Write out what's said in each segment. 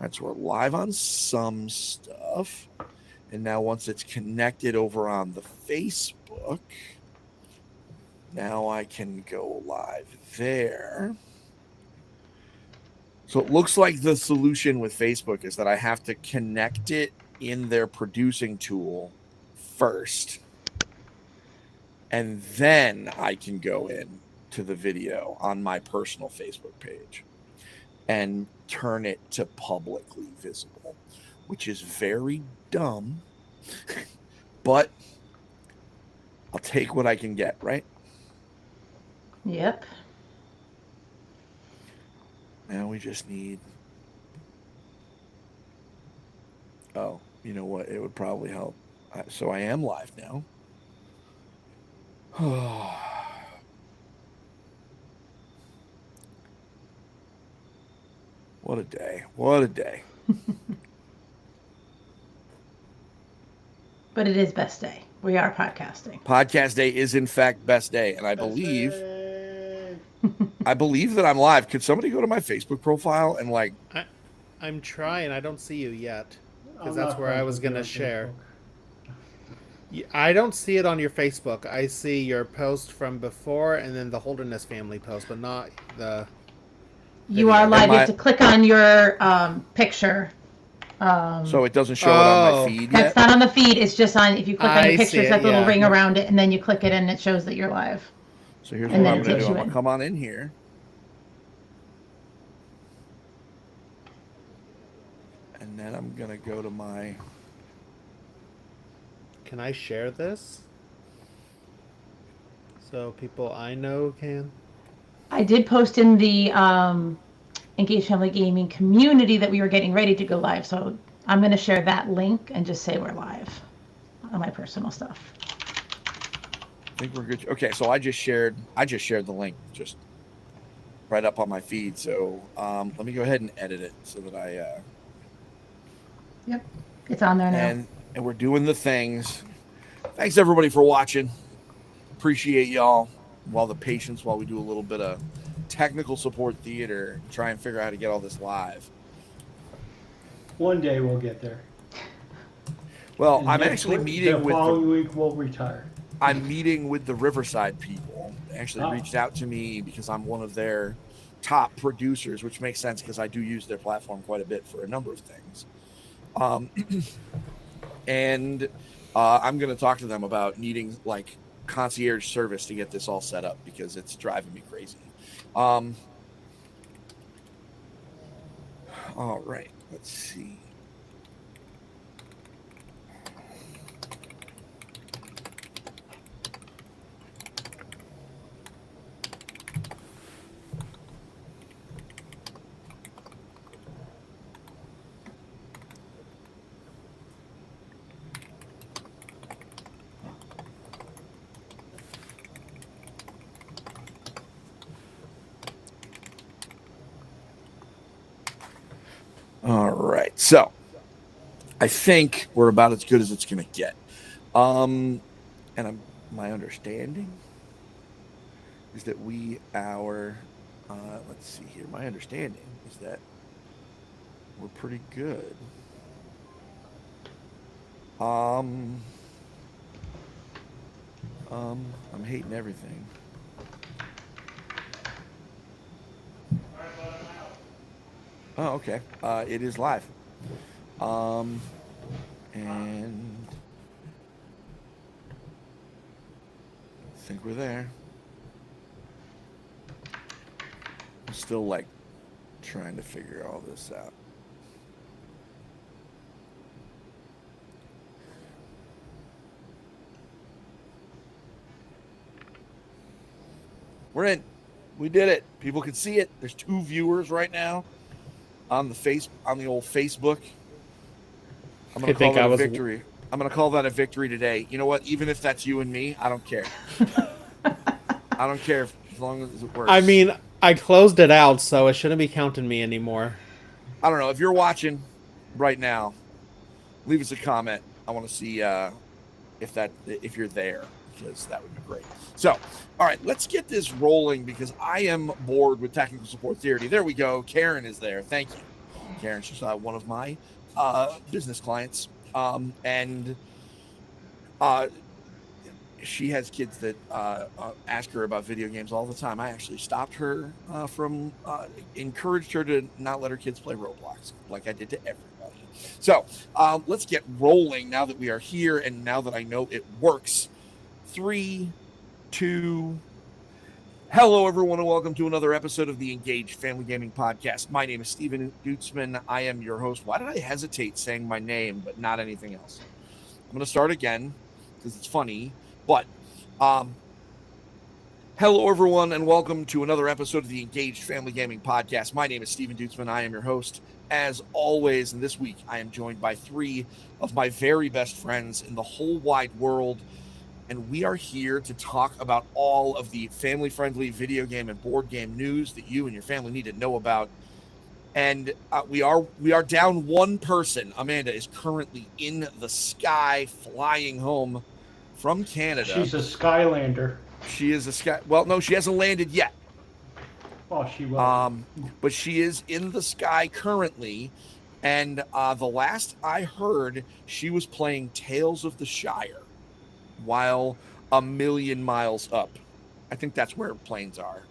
right, so we're live on some stuff. And now once it's connected over on the Facebook, now I can go live there. So it looks like the solution with Facebook is that I have to connect it in their producing tool first. And then I can go in to the video on my personal Facebook page and turn it to publicly visible, which is very dumb, but I'll take what I can get, right? Yep. Now we just need... Oh, you know what? It would probably help. So I am live now. What a day. What a day. But it is best day. We are podcasting. Podcast day is in fact best day, and I believe that I'm live. Could somebody go to my Facebook profile and like... I'm trying. I don't see you yet, because that's where I was going to share. I don't see it on your Facebook. I see your post from before and then the Holderness family post, but not the... You are live. You have to click on your picture. So it doesn't show it on my feed yet? That's not on the feed. It's just on, if you click on your picture, it's that little ring yeah. around it, and then you click it, and it shows that you're live. So here's what I'm going to do. I'm going to come on in here. And then I'm going to go to my... Can I share this? So people I know can? I did post in the Engaged Family Gaming community that we were getting ready to go live. So I'm going to share that link and just say we're live on my personal stuff. I think we're good. Okay, so I just shared the link just right up on my feed. So let me go ahead and edit it so that I... Yep, it's on there now. And we're doing the things. Thanks everybody for watching. Appreciate y'all. While we do a little bit of technical support theater, try and figure out how to get all this live. One day we'll get there. Well, I'm actually meeting with... The following week we'll retire. I'm meeting with the Riverside people. They actually reached out to me because I'm one of their top producers, which makes sense because I do use their platform quite a bit for a number of things. And I'm going to talk to them about needing like concierge service to get this all set up because it's driving me crazy. All right, let's see. All right, so I think we're about as good as it's going to get. And my understanding is that let's see here. My understanding is that we're pretty good. I'm hating everything. Oh, okay. It is live. And I think we're there. I'm still like trying to figure all this out. We're in. We did it. People can see it. There's 2 viewers right now on the old Facebook. I'm gonna call that a victory. I'm gonna call that a victory today. You know what? Even if that's you and me, I don't care. I don't care as long as it works. I mean, I closed it out, so it shouldn't be counting me anymore. I don't know. If you're watching right now, leave us a comment. I want to see if you're there, because that would be great. So, all right, let's get this rolling because I am bored with technical support theory. There we go. Karen is there. Thank you. Karen. She's one of my business clients, and she has kids that ask her about video games all the time. I actually stopped her from encouraged her to not let her kids play Roblox like I did to everybody. So let's get rolling now that we are here and now that I know it works. 3, 2. Hello, everyone, and welcome to another episode of the Engaged Family Gaming Podcast. My name is Steven Dutzman. I am your host. Why did I hesitate saying my name but not anything else? I'm going to start again because it's funny. But hello, everyone, and welcome to another episode of the Engaged Family Gaming Podcast. My name is Steven Dutzman. I am your host, as always. And this week, I am joined by 3 of my very best friends in the whole wide world. And we are here to talk about all of the family-friendly video game and board game news that you and your family need to know about. And we are down one person. Amanda is currently in the sky, flying home from Canada. She's a Skylander. She is a sky. Well, no, she hasn't landed yet. Oh, she will. But she is in the sky currently. And the last I heard, she was playing Tales of the Shire while a million miles up. I think that's where planes are,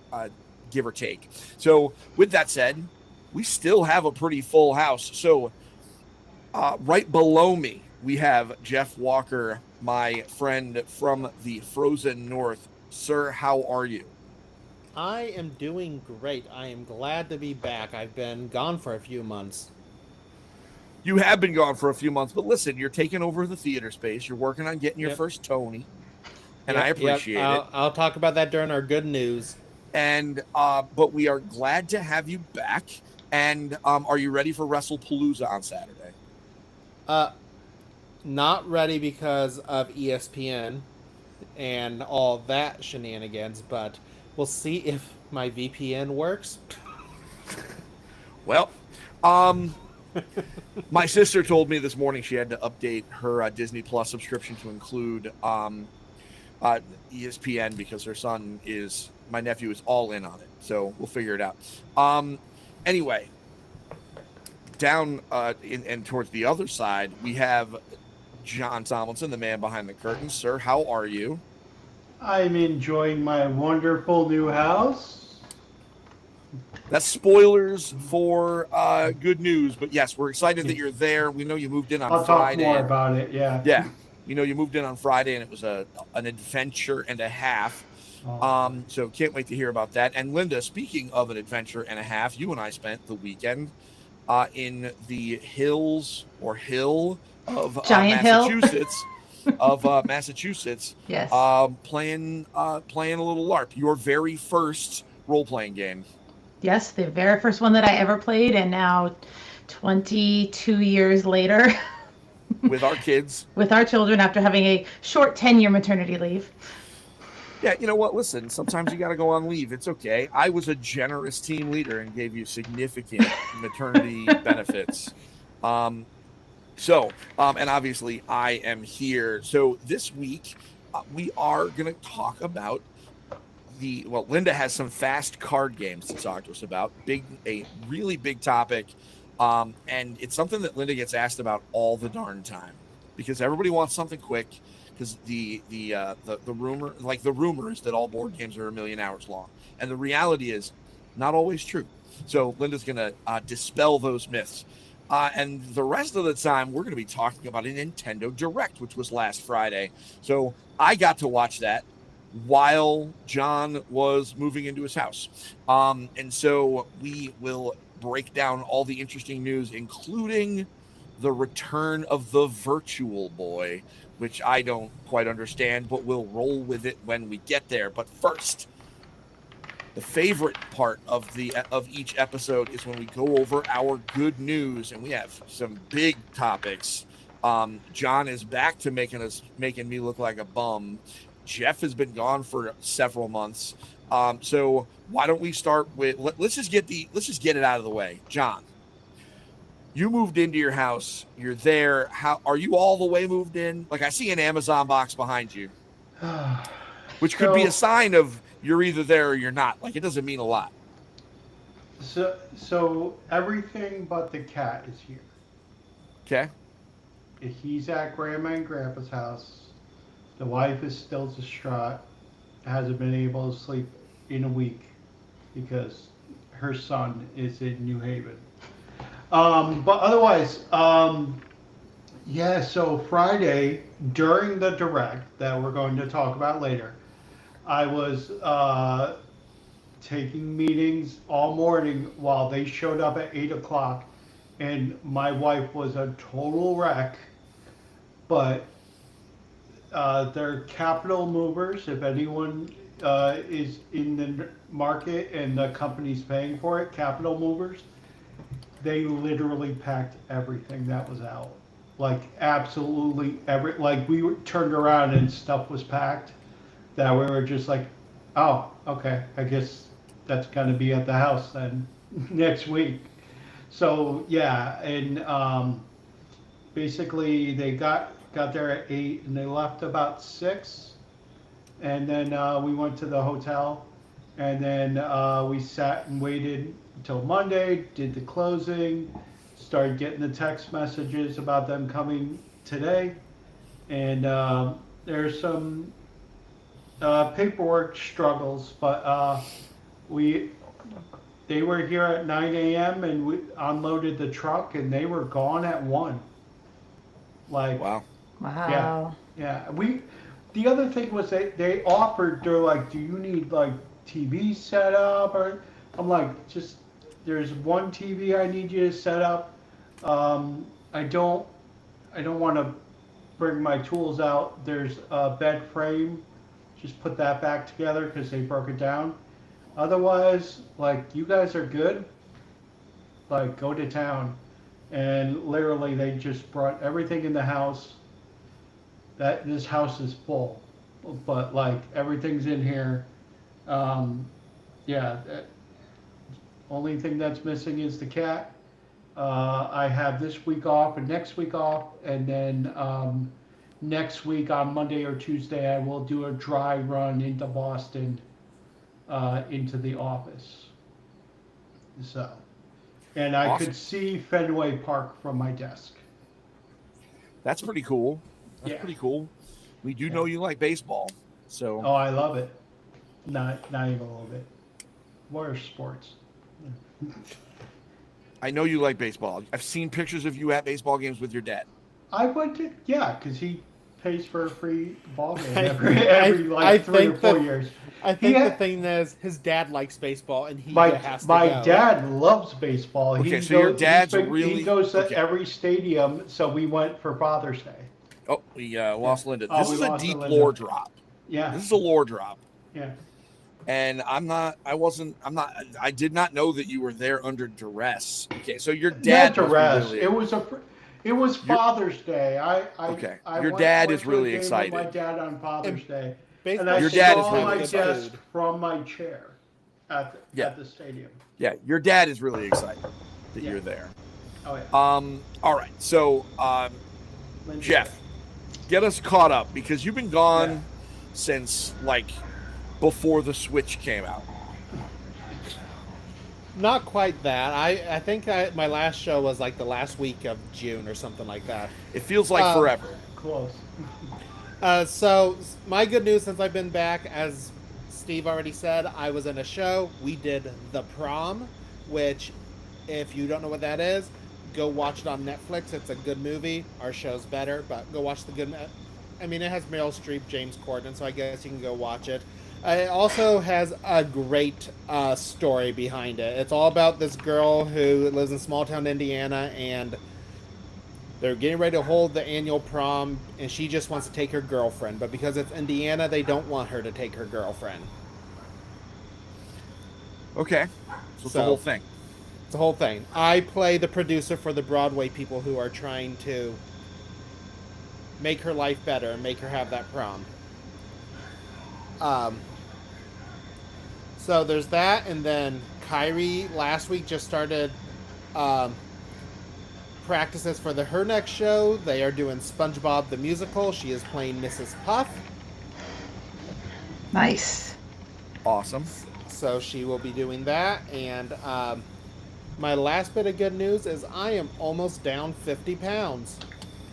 give or take. So with that said, we still have a pretty full house. So right below me, we have Jeff Walker, my friend from the frozen north. Sir, how are you? I am doing great. I am glad to be back. I've been gone for a few months. You have been gone for a few months, but listen, you're taking over the theater space. You're working on getting your first Tony, and I appreciate it. I'll talk about that during our good news. And but we are glad to have you back. And are you ready for WrestlePalooza on Saturday? Not ready because of ESPN and all that shenanigans, but we'll see if my VPN works. Well, my sister told me this morning she had to update her Disney Plus subscription to include ESPN because her son my nephew is all in on it. So we'll figure it out. Anyway, down and towards the other side, we have John Tomlinson, the man behind the curtain. Sir, how are you? I'm enjoying my wonderful new house. That's spoilers for good news, but yes, we're excited that you're there. We know you moved in on Friday. I'll talk more about it, yeah. Yeah, you moved in on Friday, and it was an adventure and a half. So can't wait to hear about that. And Linda, speaking of an adventure and a half, you and I spent the weekend in the hills or hill of Massachusetts. Massachusetts. Yes. Playing a little LARP. Your very first role-playing game. Yes, the very first one that I ever played, and now 22 years later. With our kids. With our children after having a short 10-year maternity leave. Yeah, you know what? Listen, sometimes you got to go on leave. It's okay. I was a generous team leader and gave you significant maternity benefits. And obviously I am here. So this week we are going to talk about Linda has some fast card games to talk to us about. A really big topic. And it's something that Linda gets asked about all the darn time because everybody wants something quick. Because the rumor is that all board games are 1 million hours long, and the reality is not always true. So Linda's going to dispel those myths, and the rest of the time we're going to be talking about a Nintendo Direct, which was last Friday. So I got to watch that while John was moving into his house, and so we will break down all the interesting news, including the return of the Virtual Boy, which I don't quite understand, but we'll roll with it when we get there. But first, the favorite part of each episode is when we go over our good news, and we have some big topics. John is back to making me look like a bum. Jeff has been gone for several months. So why don't we start with let's just get it out of the way. John, you moved into your house. You're there. How are you all the way moved in? Like I see an Amazon box behind you, which could be a sign of you're either there or you're not. Like it doesn't mean a lot. So everything but the cat is here. Okay. He's at Grandma and Grandpa's house. The wife is still distraught. Hasn't been able to sleep in a week because her son is in New Haven. But otherwise, yeah. So Friday during the direct that we're going to talk about later, I was taking meetings all morning while they showed up at 8 o'clock, and my wife was a total wreck. But they're capital movers. If anyone is in the market and the company's paying for it, capital movers, they literally packed everything that was out. Like absolutely like we were turned around and stuff was packed that we were just like, oh, okay, I guess that's gonna be at the house then next week. So yeah, and basically they got there at 8 and they left about 6, and then we went to the hotel, and then we sat and waited until Monday, did the closing, started getting the text messages about them coming today, and there's some paperwork struggles, but they were here at 9 a.m. and we unloaded the truck and they were gone at 1. Like, Wow. Wow. yeah. The other thing was they offered, they're like, do you need like TV set up? Or I'm like, just, there's one TV I need you to set up. I don't want to bring my tools out. There's a bed frame. Just put that back together because they broke it down. Otherwise, like, you guys are good. Like, go to town. And literally, they just brought everything in the house. This house is full, but like everything's in here. Yeah. Only thing that's missing is the cat. I have this week off and next week off, and then next week on Monday or Tuesday I will do a dry run into Boston, into the office. So, and I Awesome. could see Fenway Park from my desk. That's pretty cool. That's Yeah. pretty cool. We do know you like baseball, so Oh, I love it. Not even a little bit. What are sports? I know you like baseball. I've seen pictures of you at baseball games with your dad. I went to, yeah, because he pays for a free ball game I- every like I 3 or think 4 that- years. I think He the ha- thing is, his dad likes baseball, and he My has to go. dad loves baseball. Okay, so your dad's really- he goes to okay. every stadium. So we went for Father's Day. Oh, we lost Linda. Oh, This we is a lost deep Linda. lore drop. Yeah, This is a lore drop. yeah. And I did not know that you were there under duress. Okay, so your dad Not must be duress. really- It was Father's Day. Okay. I Your went dad to is a really game with excited. My dad on Father's Day. Baseball And I Your dad is saw really my excited. desk from my chair at the stadium. Yeah, your dad is really excited that Yeah. you're there. Oh yeah. All right. So, Lindsay. Jeff, get us caught up because you've been gone Yeah. since like before the Switch came out. Not quite that. I think my last show was like the last week of June or something like that. It feels like forever. Close. So my good news since I've been back, as Steve already said, I was in a show. We did The Prom, which, if you don't know what that is, go watch it on Netflix. It's a good movie. Our show's better, but go watch the good. I mean, it has Meryl Streep, James Corden, so I guess you can go watch it. It also has a great story behind it. It's all about this girl who lives in small town Indiana, and they're getting ready to hold the annual prom, and she just wants to take her girlfriend. But because it's Indiana, they don't want her to take her girlfriend. Okay. So it's the So- whole thing. It's the whole thing. I play the producer for the Broadway people who are trying to make her life better and make her have that prom. So there's that, and then Kyrie last week just started practices for her next show. They are doing SpongeBob the Musical. She is playing Mrs. Puff, Nice. Awesome. so she will be doing that. And My last bit of good news is I am almost down 50 pounds.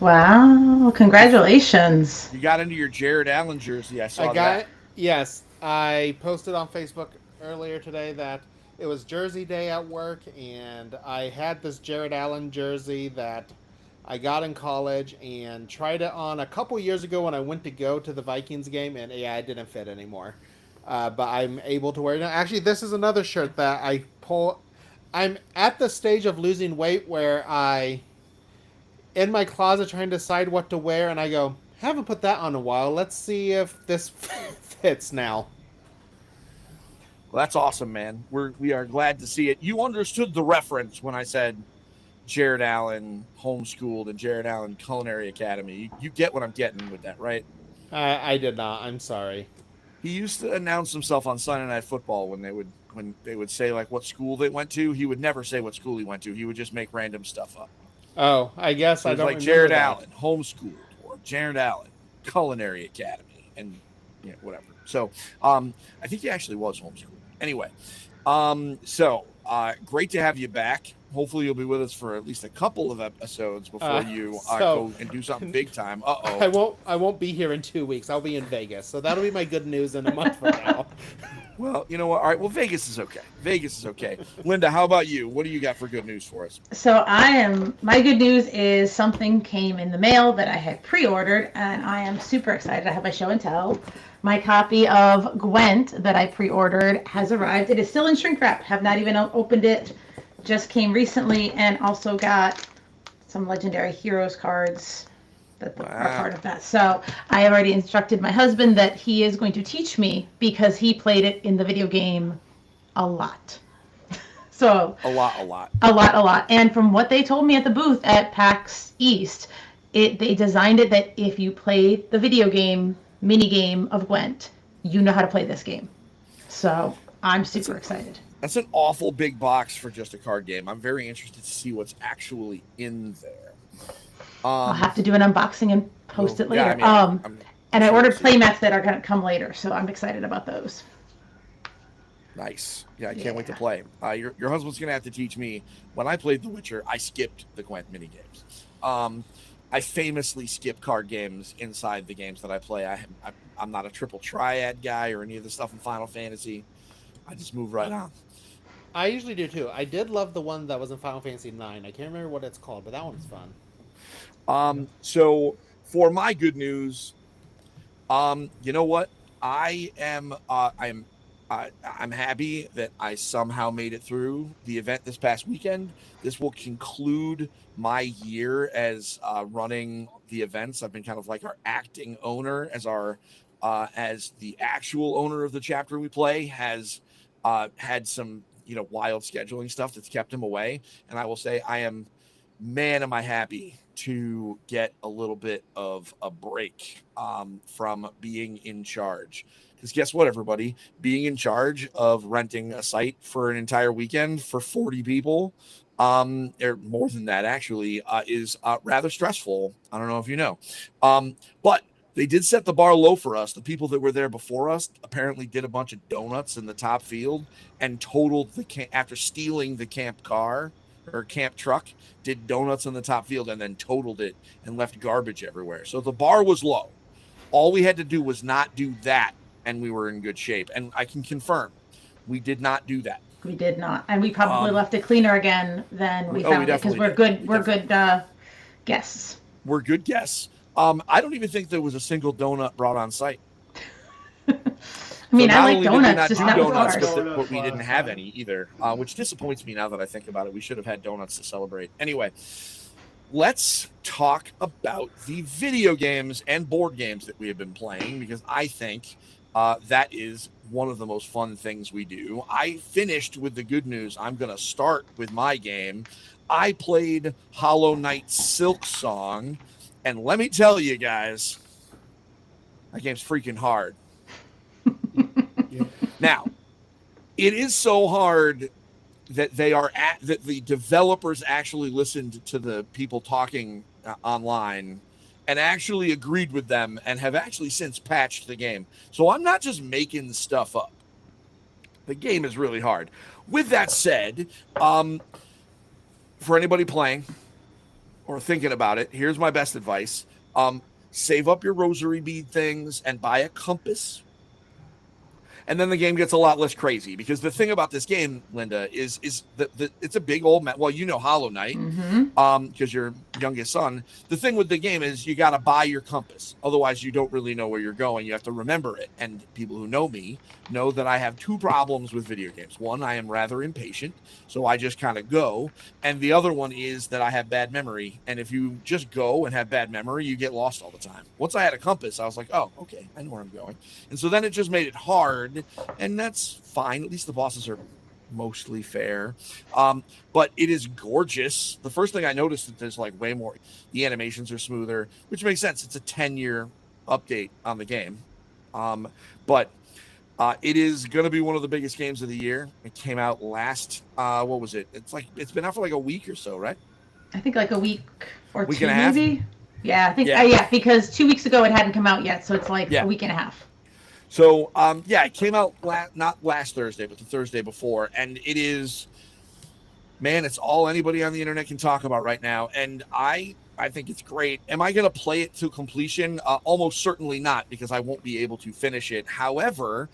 Wow, congratulations. You got into your Jared Allen jersey. I saw I that. got, yes, I posted on Facebook earlier today that it was Jersey Day at work, and I had this Jared Allen jersey that I got in college and tried it on a couple years ago when I went to go to the Vikings game, and yeah, it didn't fit anymore. But I'm able to wear it now. Actually, this is another shirt that I pull. I'm at the stage of losing weight where in my closet trying to decide what to wear, and I go, haven't put that on a while. Let's see if this fits now. Well, that's awesome, man. We are glad to see it. You understood the reference when I said Jared Allen homeschooled and Jared Allen Culinary Academy. You get what I'm getting with that, right? I did not. I'm sorry. He used to announce himself on Sunday Night Football when they would say like what school they went to. He would never say what school he went to. He would just make random stuff up. Oh, I guess So I it's don't like remember Jared that. Allen homeschooled or Jared Allen Culinary Academy and whatever. So I think he actually was homeschooled. Anyway, great to have you back. Hopefully you'll be with us for at least a couple of episodes before you go and do something big time. I won't be here in 2 weeks. I'll be in Vegas, so that'll be my good news in a month from now. Well, you know what? All right. Well, Vegas is okay. Vegas is okay. Linda, how about you? What do you got for good news for us? So my good news is something came in the mail that I had pre-ordered, and I am super excited. I have my show and tell. My copy of Gwent that I pre-ordered has arrived. It is still in shrink wrap. Have not even opened it. Just came recently, and also got some Legendary Heroes cards that are part of that. So I already instructed my husband that he is going to teach me because he played it in the video game a lot. So A lot. And from what they told me at the booth at PAX East, they designed it that if you play the video game mini game of Gwent, you know how to play this game. So I'm super excited. That's an awful big box for just a card game. I'm very interested to see what's actually in there. I'll have to do an unboxing and post it later. Yeah, I mean, and I ordered playmats that are going to come later, so I'm excited about those. Nice. Yeah, I can't wait to play. Your husband's going to have to teach me. When I played The Witcher, I skipped the Gwent minigames. I famously skip card games inside the games that I play. I'm not a triple triad guy or any of the stuff in Final Fantasy. I just move right on. I usually do too. I did love the one that was in Final Fantasy IX. I can't remember what it's called, but that one was fun. So for my good news, you know what? I'm happy that I somehow made it through the event this past weekend. This will conclude my year as running the events. I've been kind of like our acting owner, as the actual owner of the chapter we play has had some wild scheduling stuff that's kept him away. And I will say am I happy to get a little bit of a break from being in charge. Because guess what, everybody? Being in charge of renting a site for an entire weekend for 40 people, or more than that actually, is rather stressful. I don't know if you know. But they did set the bar low for us. The people that were there before us apparently did a bunch of donuts in the top field and totaled after stealing the camp car or camp truck, did donuts in the top field and then totaled it and left garbage everywhere. So the bar was low. All we had to do was not do that, and we were in good shape. And I can confirm, we did not do that. We did not, and we probably left it cleaner again than we found it because we're good. We're good guests. We're good guests. I don't even think there was a single donut brought on site. I mean, I like donuts, just not donuts, bars. but we didn't have any either, which disappoints me now that I think about it. We should have had donuts to celebrate. Anyway, let's talk about the video games and board games that we have been playing, because I think that is one of the most fun things we do. I finished with the good news. I'm going to start with my game. I played Hollow Knight Silksong, and let me tell you guys, that game's freaking hard. Now, it is so hard that that the developers actually listened to the people talking online and actually agreed with them and have actually since patched the game. So I'm not just making stuff up. The game is really hard. With that said, for anybody playing or thinking about it, here's my best advice. Save up your rosary bead things and buy a compass. And then the game gets a lot less crazy, because the thing about this game, Linda, is that it's a big old well, you know Hollow Knight, because your youngest son. The thing with the game is you got to buy your compass, otherwise you don't really know where you're going. You have to remember it. And people who know me know that I have two problems with video games. One, I am rather impatient, so I just kind of go, and the other one is that I have bad memory. And if you just go and have bad memory, you get lost all the time. Once I had a compass, I was like, oh, okay, I know where I'm going. And so then it just made it hard. And that's fine. At least the bosses are mostly fair. But it is gorgeous. The first thing I noticed that there's like way more. The animations are smoother, which makes sense. It's a 10-year update on the game. But it is going to be one of the biggest games of the year. It came out last, what was it? It's been out for like a week or so, right? I think like a week or week two, and a half? maybe. Yeah, I think yeah, because 2 weeks ago it hadn't come out yet, so it's like a week and a half. So, it came out not last Thursday, but the Thursday before. And it is, man, it's all anybody on the internet can talk about right now. And I think it's great. Am I going to play it to completion? Almost certainly not, because I won't be able to finish it. However,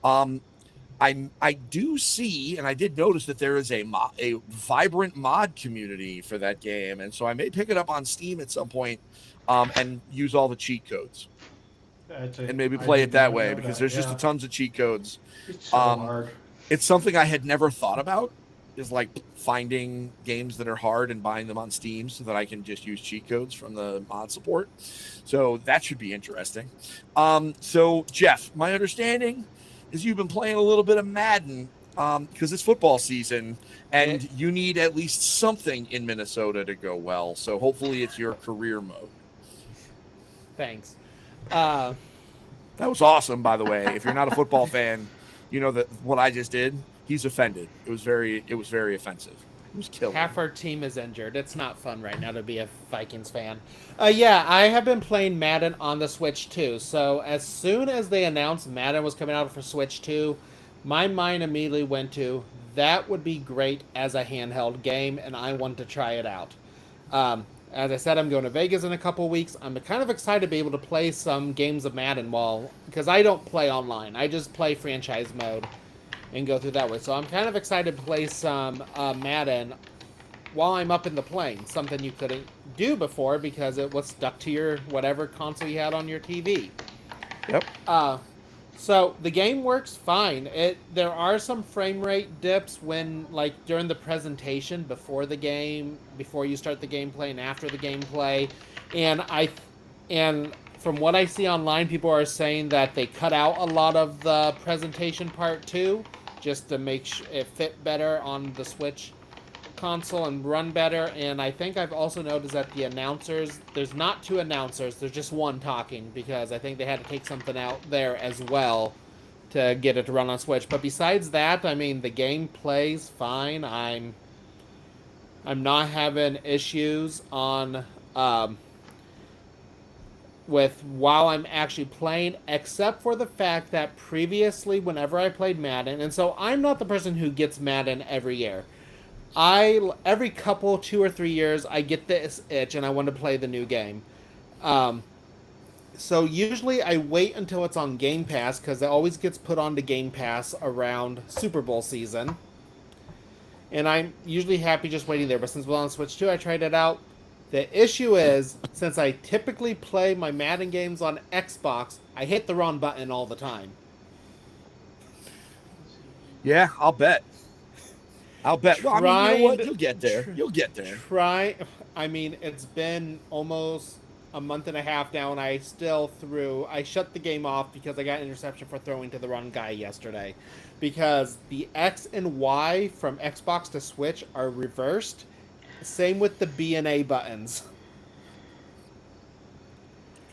I do see, and I did notice that there is a vibrant mod community for that game. And so I may pick it up on Steam at some point and use all the cheat codes. And maybe play it that way, because there's just tons of cheat codes. It's so hard. It's something I had never thought about, is like finding games that are hard and buying them on Steam so that I can just use cheat codes from the mod support. So that should be interesting. So Jeff, my understanding is you've been playing a little bit of Madden because it's football season and you need at least something in Minnesota to go well. So hopefully it's your career mode. Thanks. That was awesome, by the way. If you're not a football fan, you know that what I just did. He's offended. It was very offensive. It was killing. Half our team is injured. It's not fun right now to be a Vikings fan. Yeah, I have been playing Madden on the Switch too. So as soon as they announced Madden was coming out for Switch 2, my mind immediately went to that would be great as a handheld game, and I want to try it out. As I said, I'm going to Vegas in a couple weeks. I'm kind of excited to be able to play some games of Madden because I don't play online. I just play franchise mode and go through that way. So I'm kind of excited to play some Madden while I'm up in the plane, something you couldn't do before because it was stuck to your whatever console you had on your TV. Yep. So the game works fine. There are some frame rate dips when, like, during the presentation before the game, before you start the gameplay and after the gameplay, and from what I see online, people are saying that they cut out a lot of the presentation part too, just to make it fit better on the Switch console and run better. And I think I've also noticed that the announcers, there's not two announcers, there's just one talking, because I think they had to take something out there as well to get it to run on Switch. But besides that, I mean, the game plays fine. I'm not having issues on with while I'm actually playing, except for the fact that previously, whenever I played Madden, and so I'm not the person who gets Madden every year. Every couple, 2 or 3 years, I get this itch and I want to play the new game. So usually I wait until it's on Game Pass, because it always gets put onto Game Pass around Super Bowl season. And I'm usually happy just waiting there. But since we're on Switch 2, I tried it out. The issue is, since I typically play my Madden games on Xbox, I hit the wrong button all the time. Yeah, I'll bet. Well, I mean, you know what? You'll get there. I mean, it's been almost a month and a half now, and I shut the game off because I got an interception for throwing to the wrong guy yesterday. Because the X and Y from Xbox to Switch are reversed. Same with the B and A buttons.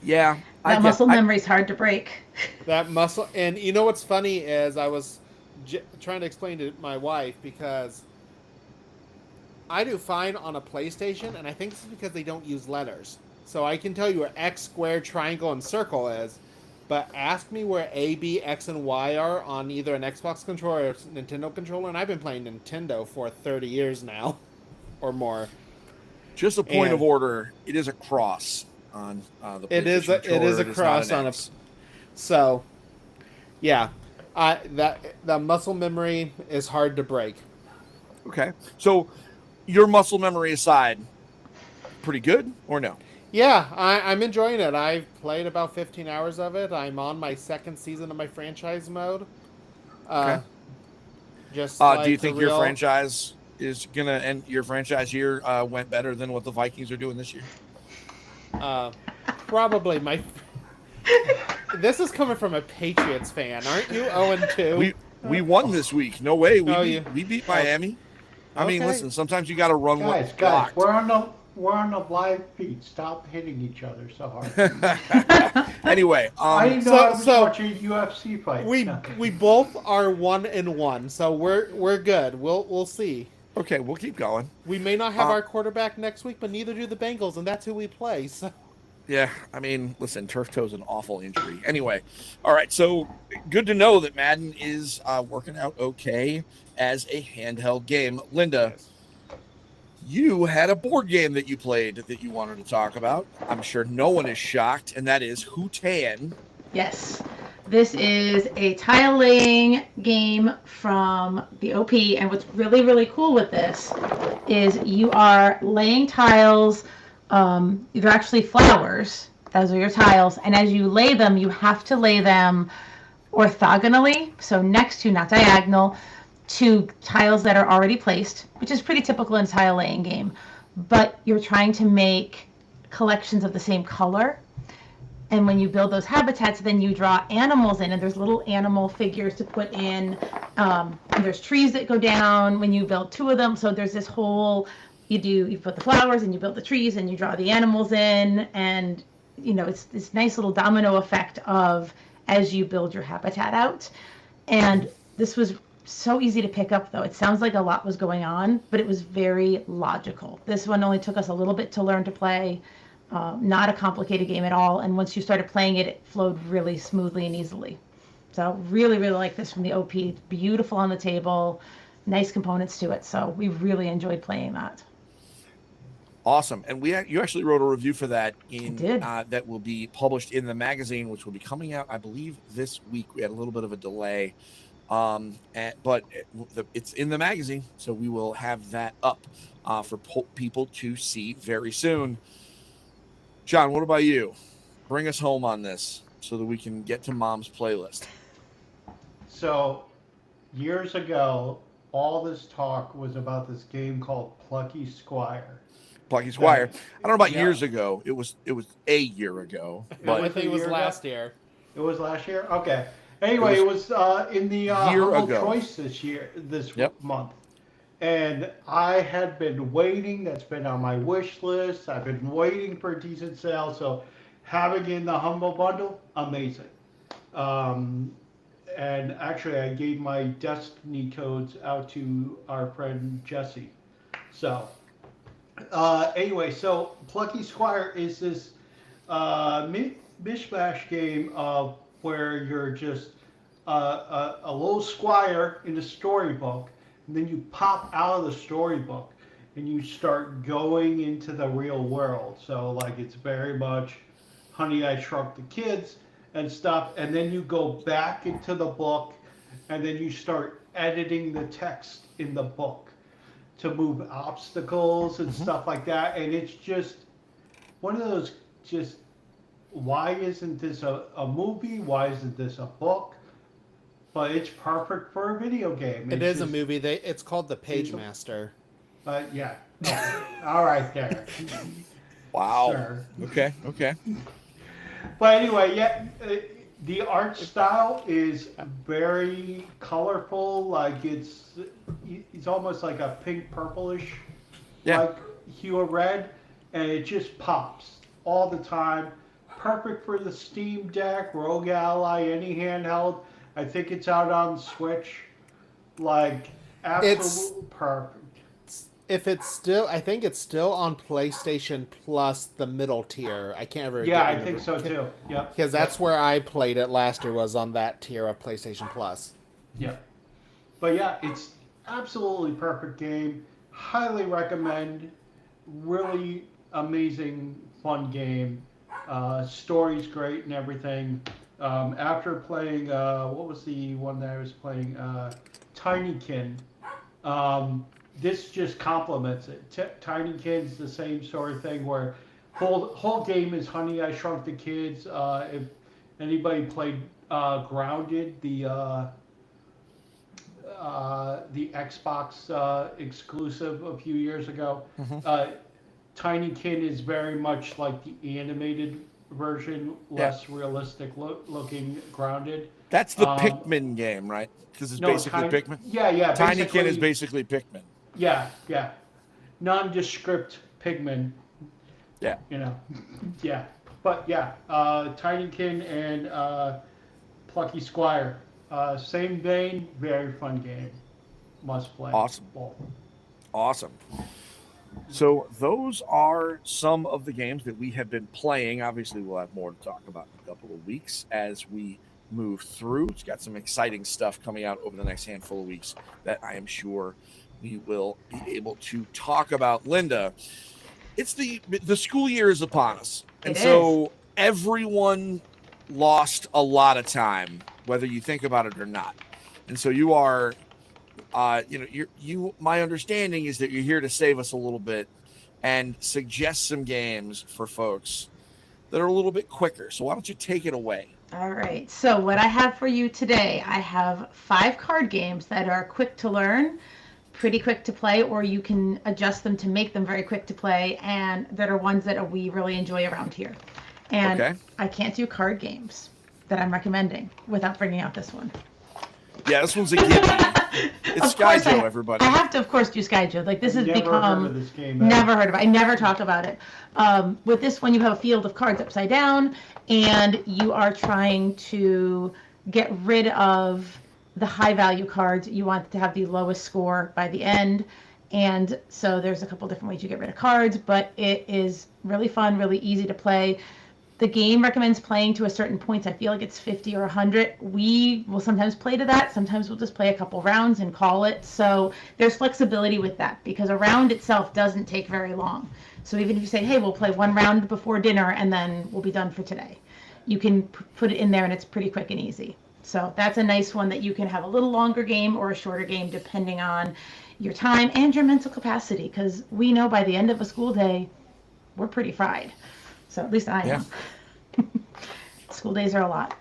Yeah. That muscle memory's hard to break. That muscle, and you know what's funny is I was trying to explain to my wife, because I do fine on a PlayStation, and I think this is because they don't use letters. So I can tell you where X, square, triangle, and circle is, but ask me where A, B, X, and Y are on either an Xbox controller or a Nintendo controller, and I've been playing Nintendo for 30 years now. or more. Just a point of And- order. It is a cross on the It is a controller. cross not an on a. X. So, yeah, that muscle memory is hard to break. Okay. So, your muscle memory aside, pretty good or no? Yeah, I'm enjoying it. I've played about 15 hours of it. I'm on my second season of my franchise mode. Okay. Just Do you the think your real- franchise is gonna end? Your franchise year went better than what the Vikings are doing this year. Probably my. This is coming from a Patriots fan, aren't you? 0-2. We won this week. No way. Oh, We beat Miami. I mean, Okay. listen. Sometimes you got to run Guys, what's guys, blocked. we're on the live feed. Stop hitting each other so hard. Anyway, I didn't know I was watching a UFC fight. We both are 1-1, so we're good. We'll see. okay, we'll keep going. We may not have our quarterback next week, but neither do the Bengals, and that's who we play. So. Yeah, I mean, listen, turf toe is an awful injury. Anyway, all right, so good to know that Madden is working out okay as a handheld game. Linda, you had a board game that you played that you wanted to talk about. I'm sure no one is shocked, and that is Hutan. Yes. This is a tile laying game from the OP, and what's really, really cool with this is you are laying tiles. They're actually flowers. Those are your tiles, and as you lay them, you have to lay them orthogonally, so next to, not diagonal, to tiles that are already placed, which is pretty typical in a tile laying game. But you're trying to make collections of the same color. And when you build those habitats, then you draw animals in, and there's little animal figures to put in. And there's trees that go down when you build two of them. So there's this whole, you put the flowers and you build the trees and you draw the animals in. And, it's this nice little domino effect of as you build your habitat out. And this was so easy to pick up, though. It sounds like a lot was going on, but it was very logical. This one only took us a little bit to learn to play. Not a complicated game at all, and once you started playing it, it flowed really smoothly and easily. So really, really like this from the OP. It's beautiful on the table, nice components to it. So we really enjoyed playing that. Awesome, and you actually wrote a review for that that will be published in the magazine, which will be coming out, I believe, this week. We had a little bit of a delay, but it's in the magazine, so we will have that up for people to see very soon. John, what about you? Bring us home on this so that we can get to Mom's playlist. So, years ago, all this talk was about this game called Plucky Squire. Plucky Squire. I don't know about years ago. It was a year ago. But I think it was last year. It was last year? Okay. Anyway, it was in the Humble Choice this month. And I had been waiting. That's been on my wish list. I've been waiting for a decent sale. So having it in the Humble Bundle, amazing. And actually, I gave my Destiny codes out to our friend Jesse. So anyway, so Plucky Squire is this mishmash game of where you're just a little squire in a storybook. And then you pop out of the storybook and you start going into the real world. So like it's very much Honey, I Shrunk the Kids and stuff. And then you go back into the book and then you start editing the text in the book to move obstacles and stuff like that. And it's just one of those why isn't this a movie? Why isn't this a book? But it's perfect for a video game. It is a movie. It's called The Page Master. But yeah. Okay. All right, there. Wow. Sure. Okay. But anyway, yeah, the art style is very colorful. Like it's almost like a pink purplish, like hue of red, and it just pops all the time. Perfect for the Steam Deck, Rogue Ally, any handheld. I think it's out on Switch. Like, absolutely perfect. I think it's still on PlayStation Plus, the middle tier. I can't ever. Yeah, I think so too. Yeah. Because that's where I played it last year, was on that tier of PlayStation Plus. Yeah. But yeah, it's absolutely perfect game. highly recommend. Really amazing, fun game. Story's great and everything. After playing, what was the one that I was playing? Tinykin. This just complements it. Tinykin's the same sort of thing where whole game is Honey I Shrunk the Kids. If anybody played Grounded, the Xbox exclusive a few years ago. Tinykin is very much like the animated version, less realistic looking Grounded. That's the Pikmin game, right? Because it's basically Pikmin. Yeah. Tinykin is basically Pikmin. Yeah. Nondescript Pikmin. Yeah. Yeah. But yeah, Tinykin and Plucky Squire. Same vein, very fun game. Must play. Awesome. So those are some of the games that we have been playing. Obviously, we'll have more to talk about in a couple of weeks as we move through. It's got some exciting stuff coming out over the next handful of weeks that I am sure we will be able to talk about. Linda, it's the school year is upon us. And so everyone lost a lot of time, whether you think about it or not. And so you are, my understanding is that you're here to save us a little bit and suggest some games for folks that are a little bit quicker. So why don't you take it away? All right. So what I have for you today, I have 5 card games that are quick to learn, pretty quick to play, or you can adjust them to make them very quick to play, and that are ones that we really enjoy around here. And I can't do card games that I'm recommending without bringing out this one. Yeah, this one's a gimme. It's Skyjo, everybody. I have to, of course, do Skyjo. Like, this has become... Heard of this game, never heard of it. I never talk about it. With this one, you have a field of cards upside down, and you are trying to get rid of the high-value cards. You want to have the lowest score by the end. And so there's a couple different ways you get rid of cards, but it is really fun, really easy to play. The game recommends playing to a certain point. I feel like it's 50 or 100. We will sometimes play to that. Sometimes we'll just play a couple rounds and call it. So there's flexibility with that because a round itself doesn't take very long. So even if you say, hey, we'll play 1 round before dinner and then we'll be done for today, you can put it in there and it's pretty quick and easy. So that's a nice one that you can have a little longer game or a shorter game depending on your time and your mental capacity, because we know by the end of a school day, we're pretty fried. So at least I am. School days are a lot.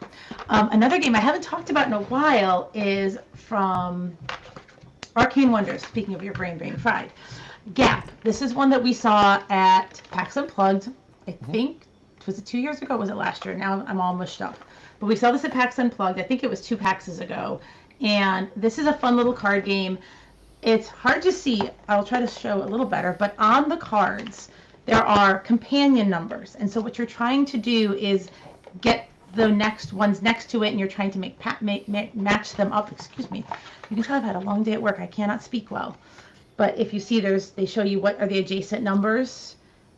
Another game I haven't talked about in a while is from Arcane Wonders. Speaking of your brain being fried. Gap. This is one that we saw at PAX Unplugged. I think, was it 2 years ago? Or was it last year? Now I'm all mushed up. But we saw this at PAX Unplugged. I think it was 2 PAXs ago. And this is a fun little card game. It's hard to see. I'll try to show a little better. But on the cards, there are companion numbers. And so what you're trying to do is get the next ones next to it, and you're trying to match them up. Excuse me. You can tell I've had a long day at work. I cannot speak well. But if you see, they show you what are the adjacent numbers,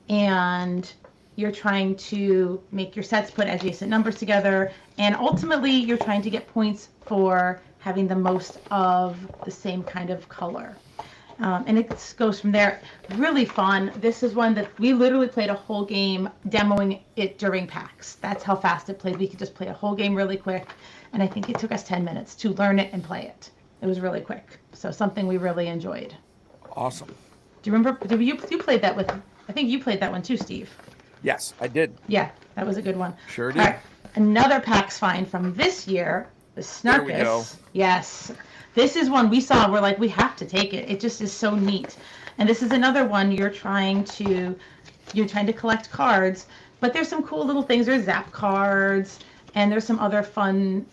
and you're trying to make your sets put adjacent numbers together. And ultimately, you're trying to get points for having the most of the same kind of color. And it goes from there. Really fun. This is one that we literally played a whole game demoing it during PAX. That's how fast it played. We could just play a whole game really quick. And I think it took us 10 minutes to learn it and play it. It was really quick. So something we really enjoyed. Awesome. Do you remember? You played that with, I think you played that one too, Steve. Yes, I did. Yeah, that was a good one. Sure did. All right. Another PAX find from this year, the Snarkus. There we go. Yes. This is one we saw. We're like, we have to take it. It just is so neat. And this is another one you're trying to collect cards, but there's some cool little things. There's zap cards, and there's some other fun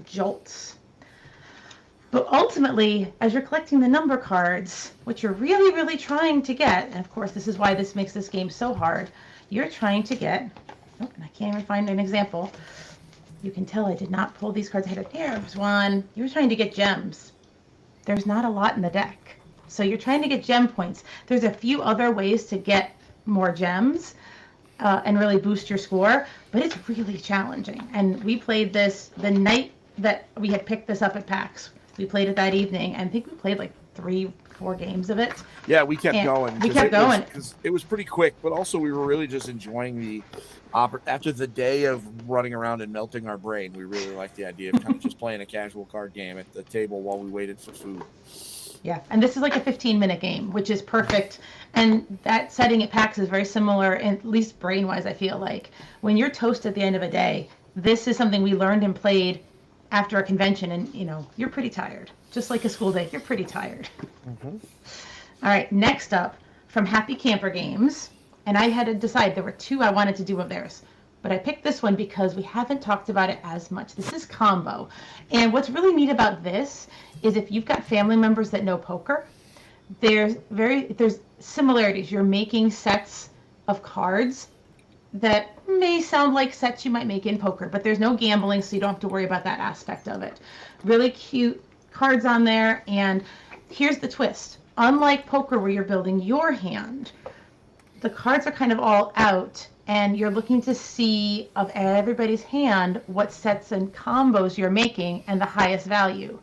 jolts. But ultimately, as you're collecting the number cards, what you're really, really trying to get, and of course this is why this makes this game so hard, you're trying to get, oh, and I can't even find an example. You can tell I did not pull these cards ahead of there. Was one. You're trying to get gems. There's not a lot in the deck. So you're trying to get gem points. There's a few other ways to get more gems and really boost your score, but it's really challenging. And we played this the night that we had picked this up at PAX. We played it that evening, and I think we played like 3 4 games of it. Yeah, we kept And going. we kept going. Because it was pretty quick, but also we were really just enjoying the after the day of running around and melting our brain. We really liked the idea of kind of just playing a casual card game at the table while we waited for food. Yeah, and this is like a 15-minute game, which is perfect. And that setting at PAX is very similar, at least brain-wise, I feel like. When you're toast at the end of a day, this is something we learned and played after a convention, and, you know, you're pretty tired. Just like a school day, you're pretty tired. Mm-hmm. All right, next up, from Happy Camper Games, and I had to decide, there were 2 I wanted to do of theirs. But I picked this one because we haven't talked about it as much. This is Combo. And what's really neat about this is if you've got family members that know poker, there's similarities. You're making sets of cards that may sound like sets you might make in poker, but there's no gambling, so you don't have to worry about that aspect of it. Really cute cards on there, and here's the twist. Unlike poker where you're building your hand, the cards are kind of all out, and you're looking to see of everybody's hand what sets and combos you're making and the highest value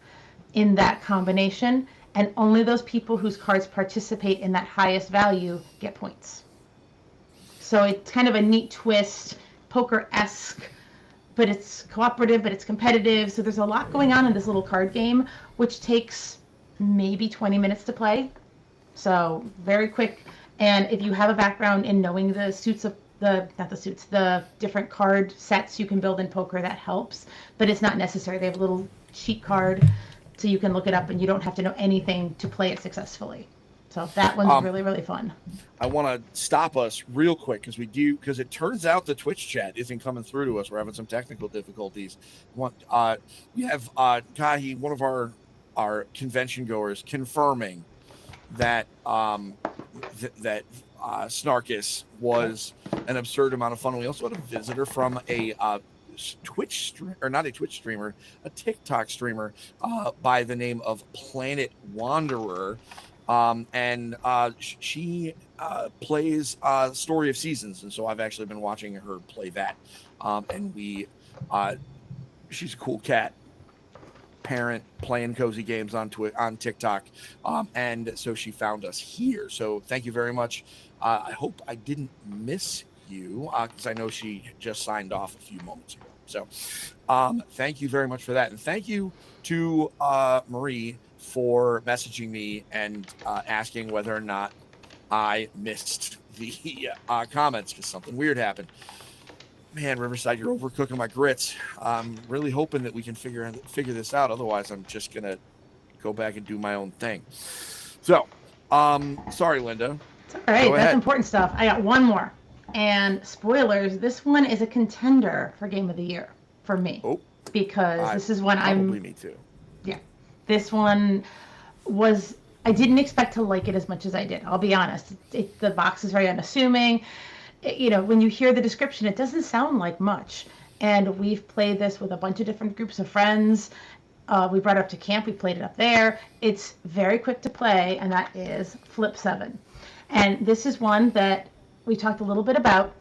in that combination, and only those people whose cards participate in that highest value get points. So it's kind of a neat twist, poker-esque, but it's cooperative, but it's competitive. So there's a lot going on in this little card game, which takes maybe 20 minutes to play. So very quick. And if you have a background in knowing the suits of the different card sets you can build in poker, that helps. But it's not necessary. They have a little cheat card so you can look it up, and you don't have to know anything to play it successfully. So that one's really, really fun. I want to stop us real quick because it turns out the Twitch chat isn't coming through to us. We're having some technical difficulties. We have Kahi, one of our convention goers, confirming that that Snarkus was an absurd amount of fun. We also had a visitor from a Twitch streamer, or not a Twitch streamer, a TikTok streamer by the name of Planet Wanderer. And she plays Story of Seasons, and so I've actually been watching her play that. And she's a cool cat, parent, playing cozy games on TikTok, and so she found us here. So thank you very much. I hope I didn't miss you, because I know she just signed off a few moments ago. So thank you very much for that, and thank you to Marie for messaging me and asking whether or not I missed the comments because something weird happened. Man, Riverside, you're overcooking my grits. I'm really hoping that we can figure this out. Otherwise, I'm just gonna go back and do my own thing. So, sorry, Linda. It's all right. That's important stuff. I got one more. And spoilers, this one is a contender for Game of the Year for me. Oh, because this is one probably me too. Yeah. This one was, I didn't expect to like it as much as I did. I'll be honest. The box is very unassuming. When you hear the description, it doesn't sound like much. And we've played this with a bunch of different groups of friends. We brought it up to camp. We played it up there. It's very quick to play, and that is Flip 7. And this is one that we talked a little bit about.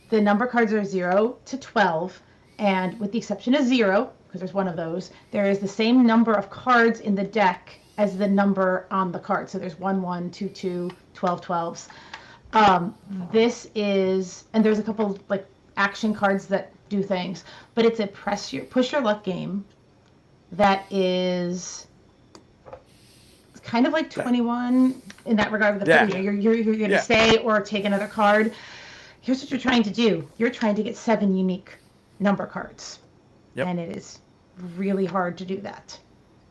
The number cards are 0 to 12. And with the exception of 0, because there's one of those, there is the same number of cards in the deck as the number on the card. So there's 1, 1, 2, 2, 12, 12s. This is, and there's a couple like action cards that do things, but it's a push your luck game that is kind of like 21 in that regard. You're going to stay or take another card. Here's what you're trying to do. You're trying to get 7 unique number cards. Yep. And it is really hard to do that.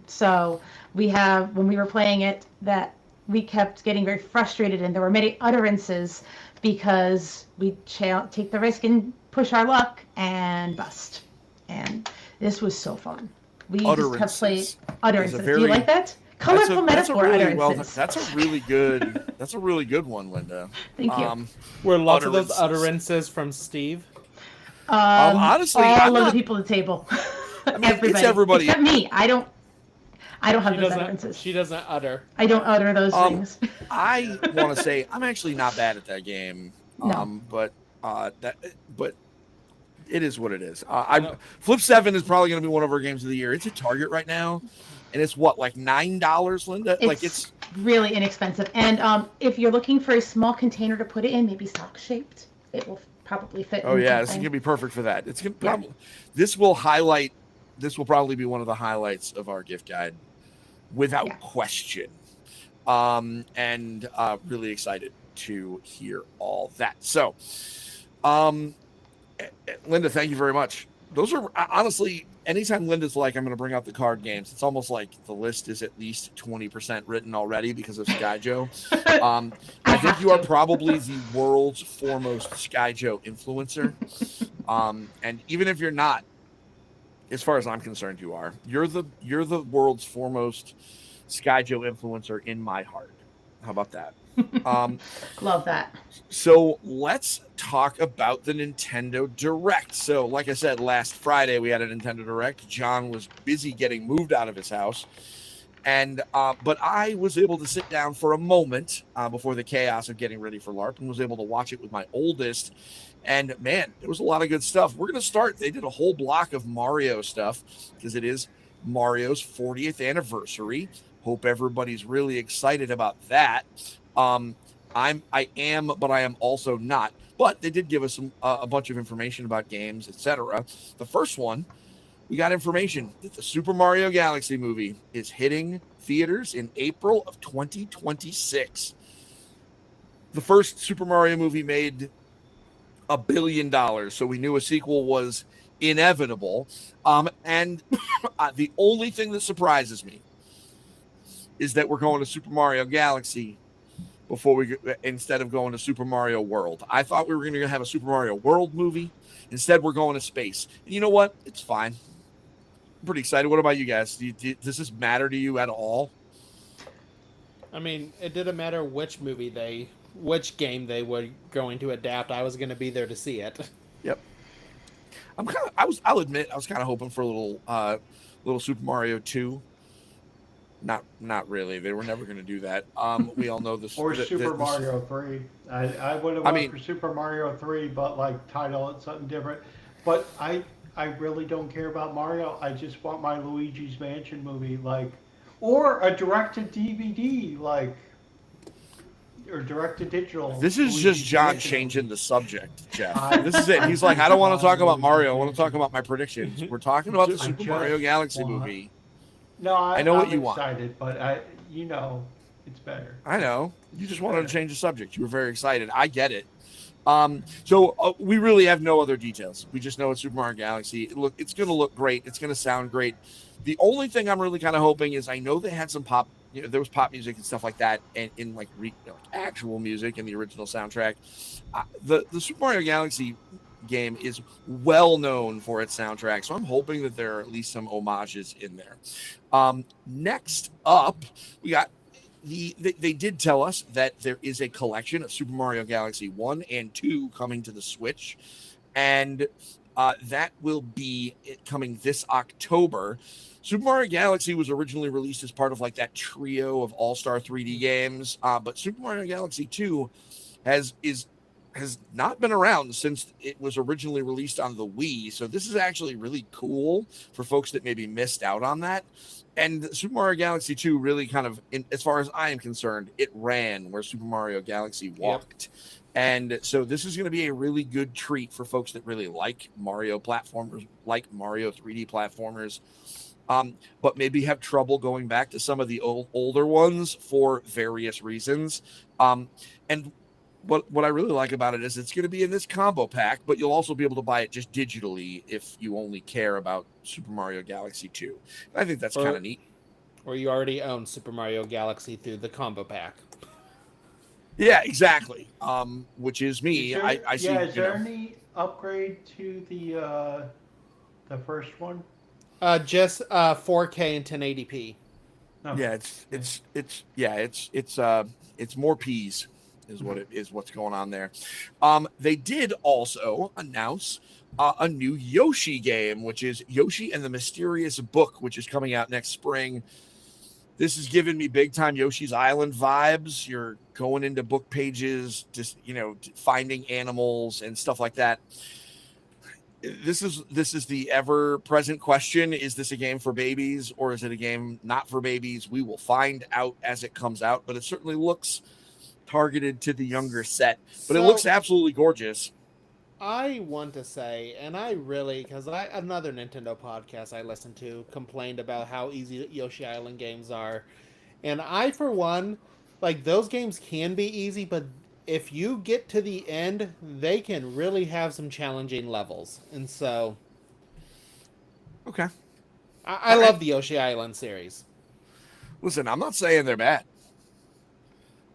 So when we were playing it, that we kept getting very frustrated, and there were many utterances because we take the risk and push our luck and bust. And this was so fun. We just have played utterances. Do you like that? Colorful metaphor utterances. That's a really good one, Linda. Thank you. Were lots of those utterances from Steve? Honestly, all of the people at the table. Everybody. It's everybody. Except me. I don't have those utterances. She doesn't utter. I don't utter those things. I want to say I'm actually not bad at that game. No. But it is what it is. Flip 7 is probably going to be one of our games of the year. It's at Target right now. and it's what, like $9, Linda? Like it's really inexpensive. And if you're looking for a small container to put it in, maybe sock shaped, it will probably fit. oh in yeah, this is something. gonna be perfect for that. It's gonna probably this will probably be one of the highlights of our gift guide, without question. And really excited to hear all that. So, Linda, thank you very much. Those are honestly, anytime Linda's like, I'm going to bring out the card games, it's almost like the list is at least 20% written already because of SkyJoe. I think you are probably the world's foremost SkyJoe influencer. And even if you're not, as far as I'm concerned, you are. You're the world's foremost SkyJoe influencer in my heart. How about that? Love that. So let's talk about the Nintendo Direct. So, like I said, last Friday we had a Nintendo Direct. John was busy getting moved out of his house, and but I was able to sit down for a moment before the chaos of getting ready for LARP, and was able to watch it with my oldest. And man, there was a lot of good stuff. We're gonna start. They did a whole block of Mario stuff because it is Mario's 40th anniversary. Hope everybody's really excited about that. I am, but I am also not. But they did give us a bunch of information about games, etc. The first one, we got information that the Super Mario Galaxy movie is hitting theaters in April of 2026. The first Super Mario movie made $1 billion, so we knew a sequel was inevitable. And the only thing that surprises me is that we're going to Super Mario Galaxy instead of going to Super Mario World. I thought we were going to have a Super Mario World movie. Instead, we're going to space. And you know what? It's fine. I'm pretty excited. What about you guys? Does this matter to you at all? I mean, it didn't matter which game they were going to adapt. I was going to be there to see it. Yep. I'll admit, I was kind of hoping for a little Super Mario 2. Not really. They were never going to do that. We all know this. Or Super Mario 3. I would have went for Super Mario 3, but like title it something different. But I really don't care about Mario. I just want my Luigi's Mansion movie, or a direct-to-DVD, or direct-to-digital. This is just John changing the subject, Jeff. This is it. He's like, I don't want to talk about Mario. I want to talk about my predictions. We're talking about the Super Mario Galaxy movie. No, I know what I'm you excited, want. But it's better. I know. You just wanted to change the subject. You were very excited. I get it. So we really have no other details. We just know it's Super Mario Galaxy. It's going to look great. It's going to sound great. The only thing I'm really kind of hoping is, I know they had some pop. There was pop music and stuff like that, and in actual music in the original soundtrack. The Super Mario Galaxy game is well known for its soundtrack, so I'm hoping that there are at least some homages in there. Next up, we got they did tell us that there is a collection of Super Mario Galaxy 1 and 2 coming to the Switch, and that will be coming this October. Super Mario Galaxy was originally released as part of that trio of All-Star 3D games, but Super Mario Galaxy 2 has not been around since it was originally released on the Wii. So this is actually really cool for folks that maybe missed out on that. And Super Mario Galaxy 2 really kind of, as far as I am concerned, it ran where Super Mario Galaxy walked. Yep. And so this is going to be a really good treat for folks that really like Mario platformers, like Mario 3D platformers, but maybe have trouble going back to some of the older ones for various reasons. And what I really like about it is it's going to be in this combo pack, but you'll also be able to buy it just digitally if you only care about Super Mario Galaxy 2. I think that's kind of neat. Or you already own Super Mario Galaxy through the combo pack. Yeah, exactly. Which is me. I see. Yeah, is there any upgrade to the first one? Just 4K and 1080p. Oh. Yeah, it's more P's. Is what it is. What's going on there? They did also announce a new Yoshi game, which is Yoshi and the Mysterious Book, which is coming out next spring. This is giving me big time Yoshi's Island vibes. You're going into book pages, just finding animals and stuff like that. this is the ever present question. Is this a game for babies or is it a game not for babies? We will find out as it comes out, but it certainly looks targeted to the younger set, but it looks absolutely gorgeous. I want to say, and I really, because another Nintendo podcast I listened to complained about how easy Yoshi Island games are. And I, for one, like, those games can be easy, but if you get to the end, they can really have some challenging levels. And so, Okay. I love the Yoshi Island series. Listen, I'm not saying they're bad.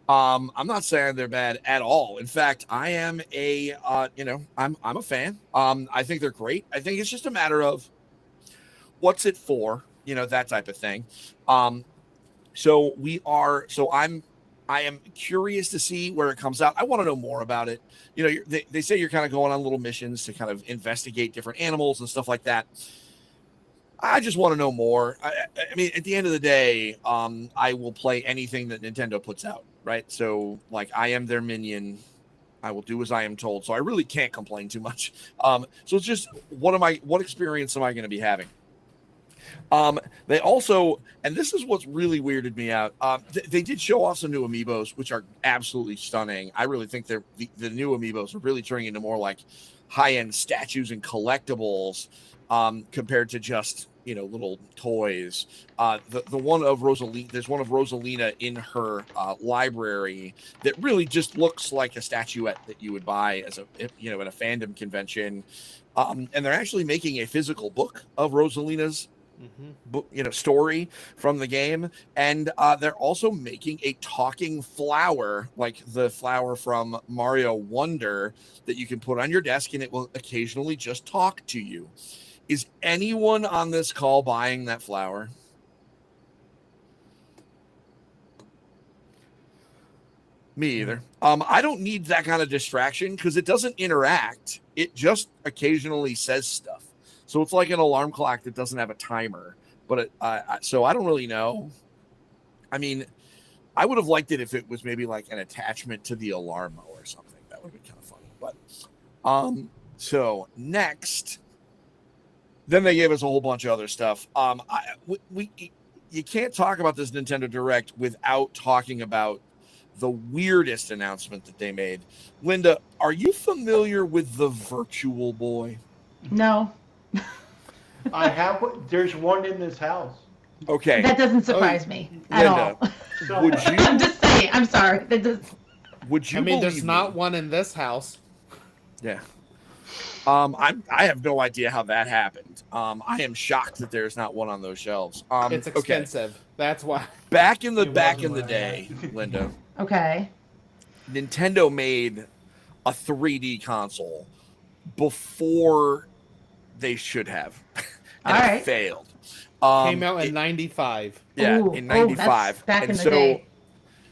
I'm not saying they're bad at all. In fact, I am I'm a fan. I think they're great. I think it's just a matter of what's it for, that type of thing. I am curious to see where it comes out. I want to know more about it. They say you're kind of going on little missions to kind of investigate different animals and stuff like that. I just want to know more. I mean, at the end of the day, I will play anything that Nintendo puts out, right? So, like, I am their minion. I will do as I am told. So I really can't complain too much. So it's just, what experience am I going to be having? They also, and this is what's really weirded me out. They did show off some new amiibos, which are absolutely stunning. I really think the new amiibos are really turning into more like high-end statues and collectibles, compared to just, little toys. The one of Rosalina, there's one of Rosalina in her library that really just looks like a statuette that you would buy at a fandom convention. And they're actually making a physical book of Rosalina's book, story from the game. And they're also making a talking flower, like the flower from Mario Wonder, that you can put on your desk and it will occasionally just talk to you. Is anyone on this call buying that flower? Me either. I don't need that kind of distraction because it doesn't interact. It just occasionally says stuff. So it's like an alarm clock that doesn't have a timer. But so I don't really know. I mean, I would have liked it if it was maybe like an attachment to the alarm or something. That would have been kind of funny. But so next. Then they gave us a whole bunch of other stuff. You can't talk about this Nintendo Direct without talking about the weirdest announcement that they made. Linda, are you familiar with the Virtual Boy? No. There's one in this house. Okay. That doesn't surprise me at Linda, all. would you? I'm just saying. I'm sorry. Would you? I mean, there's believe not me? one in this house. Yeah. I have no idea how that happened. I am shocked that there's not one on those shelves. It's expensive. Okay. That's why. Back in the day, Linda. Okay. Nintendo made a 3D console before they should have. And all it right. failed. Came out in 95. Yeah, Ooh, in 95. That's back and in the day.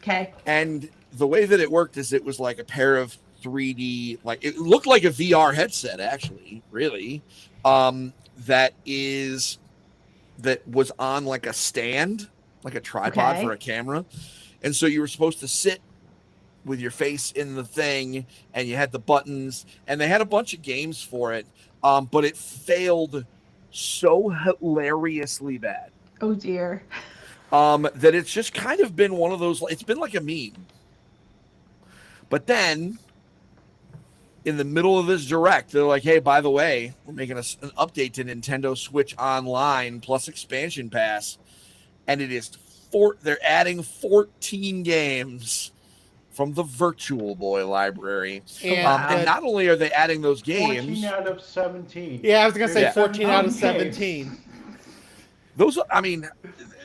Okay. And the way that it worked is it was like a pair of 3D, like it looked like a VR headset, actually, really. That was on like a stand, like a tripod for a camera. And so you were supposed to sit with your face in the thing and you had the buttons and they had a bunch of games for it. But it failed so hilariously bad. Oh dear. That it's just kind of been one of those, it's been like a meme. But then in the middle of this Direct, they're like, hey, by the way, we're making an update to Nintendo Switch Online plus expansion pass. And it is they're adding 14 games from the Virtual Boy library. And not only are they adding those games. 14 out of 17. Yeah, I was going to say 14 out of Okay. 17. Those, I mean,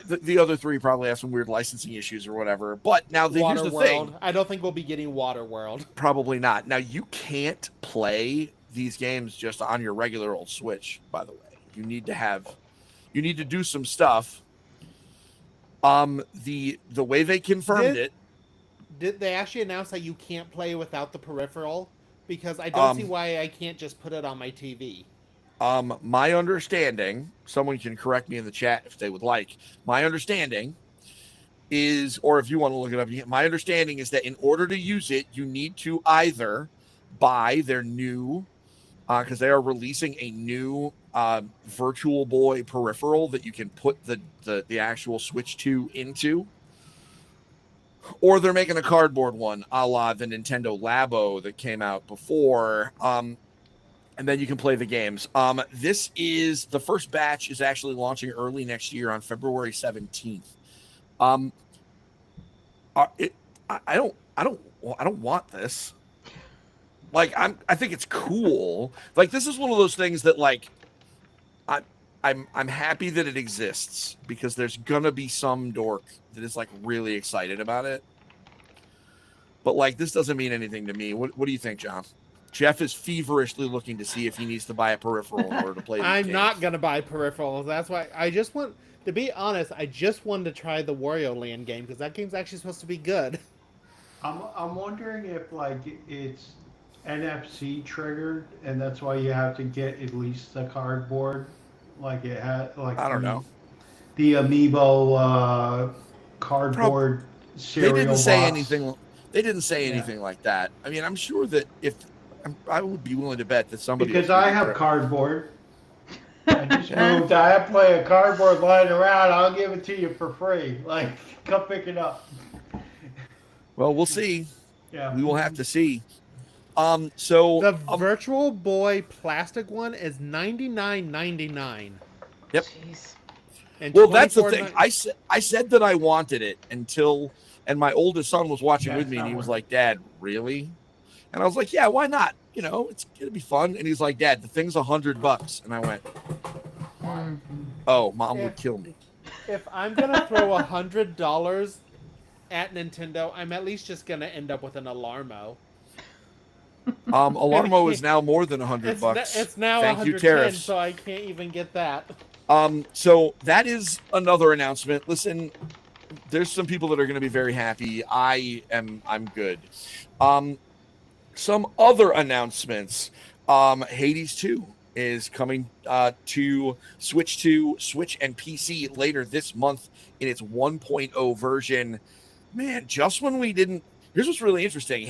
the other three probably have some weird licensing issues or whatever. But now here's the thing. I don't think we'll be getting Waterworld. Probably not. Now, you can't play these games just on your regular old Switch, by the way. You need to do some stuff. The way they confirmed it. Did they actually announce that you can't play without the peripheral? Because I don't see why I can't just put it on my TV. My understanding, someone can correct me in the chat if they would like. My understanding is, or if you want to look it up, my understanding is that in order to use it, you need to either buy their new because they are releasing a new Virtual Boy peripheral that you can put the actual Switch 2 into. Or they're making a cardboard one, a la the Nintendo Labo that came out before. And then you can play the games. This is the first batch is actually launching early next year on February 17th. I don't want this. Like, I think it's cool. Like, this is one of those things that, like, I'm happy that it exists, because there's gonna be some dork that is like really excited about it. But like, this doesn't mean anything to me. What do you think, John? Jeff is feverishly looking to see if he needs to buy a peripheral in order to play. I'm not gonna buy peripherals. That's why I just want to be honest. I just wanted to try the Wario Land game because that game's actually supposed to be good. I'm wondering if like it's NFC triggered, and that's why you have to get at least the cardboard. Like it had, like I don't know. The Amiibo cardboard cereal They didn't say box. anything. They didn't say anything like that. I mean, I'm sure that if I would be willing to bet that somebody, Because I have cardboard. I just moved. I have a cardboard lying around. I'll give it to you for free. Like, come pick it up. Well, we'll see. Yeah. We will have to see. So The Virtual Boy plastic one is $99.99. Yep. Jeez. And Well, that's the thing. $24.99 I said that I wanted it until, and my oldest son was watching Yeah, with it's me, and not he was worth like, "Dad, really?" And I was like, "Yeah, why not? You know, it's gonna be fun." And he's like, "Dad, the thing's $100." And I went, "Oh, Mom would kill me." If I'm gonna throw $100 at Nintendo, I'm at least just gonna end up with an Alarmo. Alarmo is now more than $100. It's now Thank you, 110, tariffs. so I can't even get that. So that is another announcement. Listen, there's some people that are going to be very happy. I'm good. Some other announcements. Hades 2 is coming to Switch 2, Switch, and PC later this month in its 1.0 version. Man, just when we didn't. Here's what's really interesting.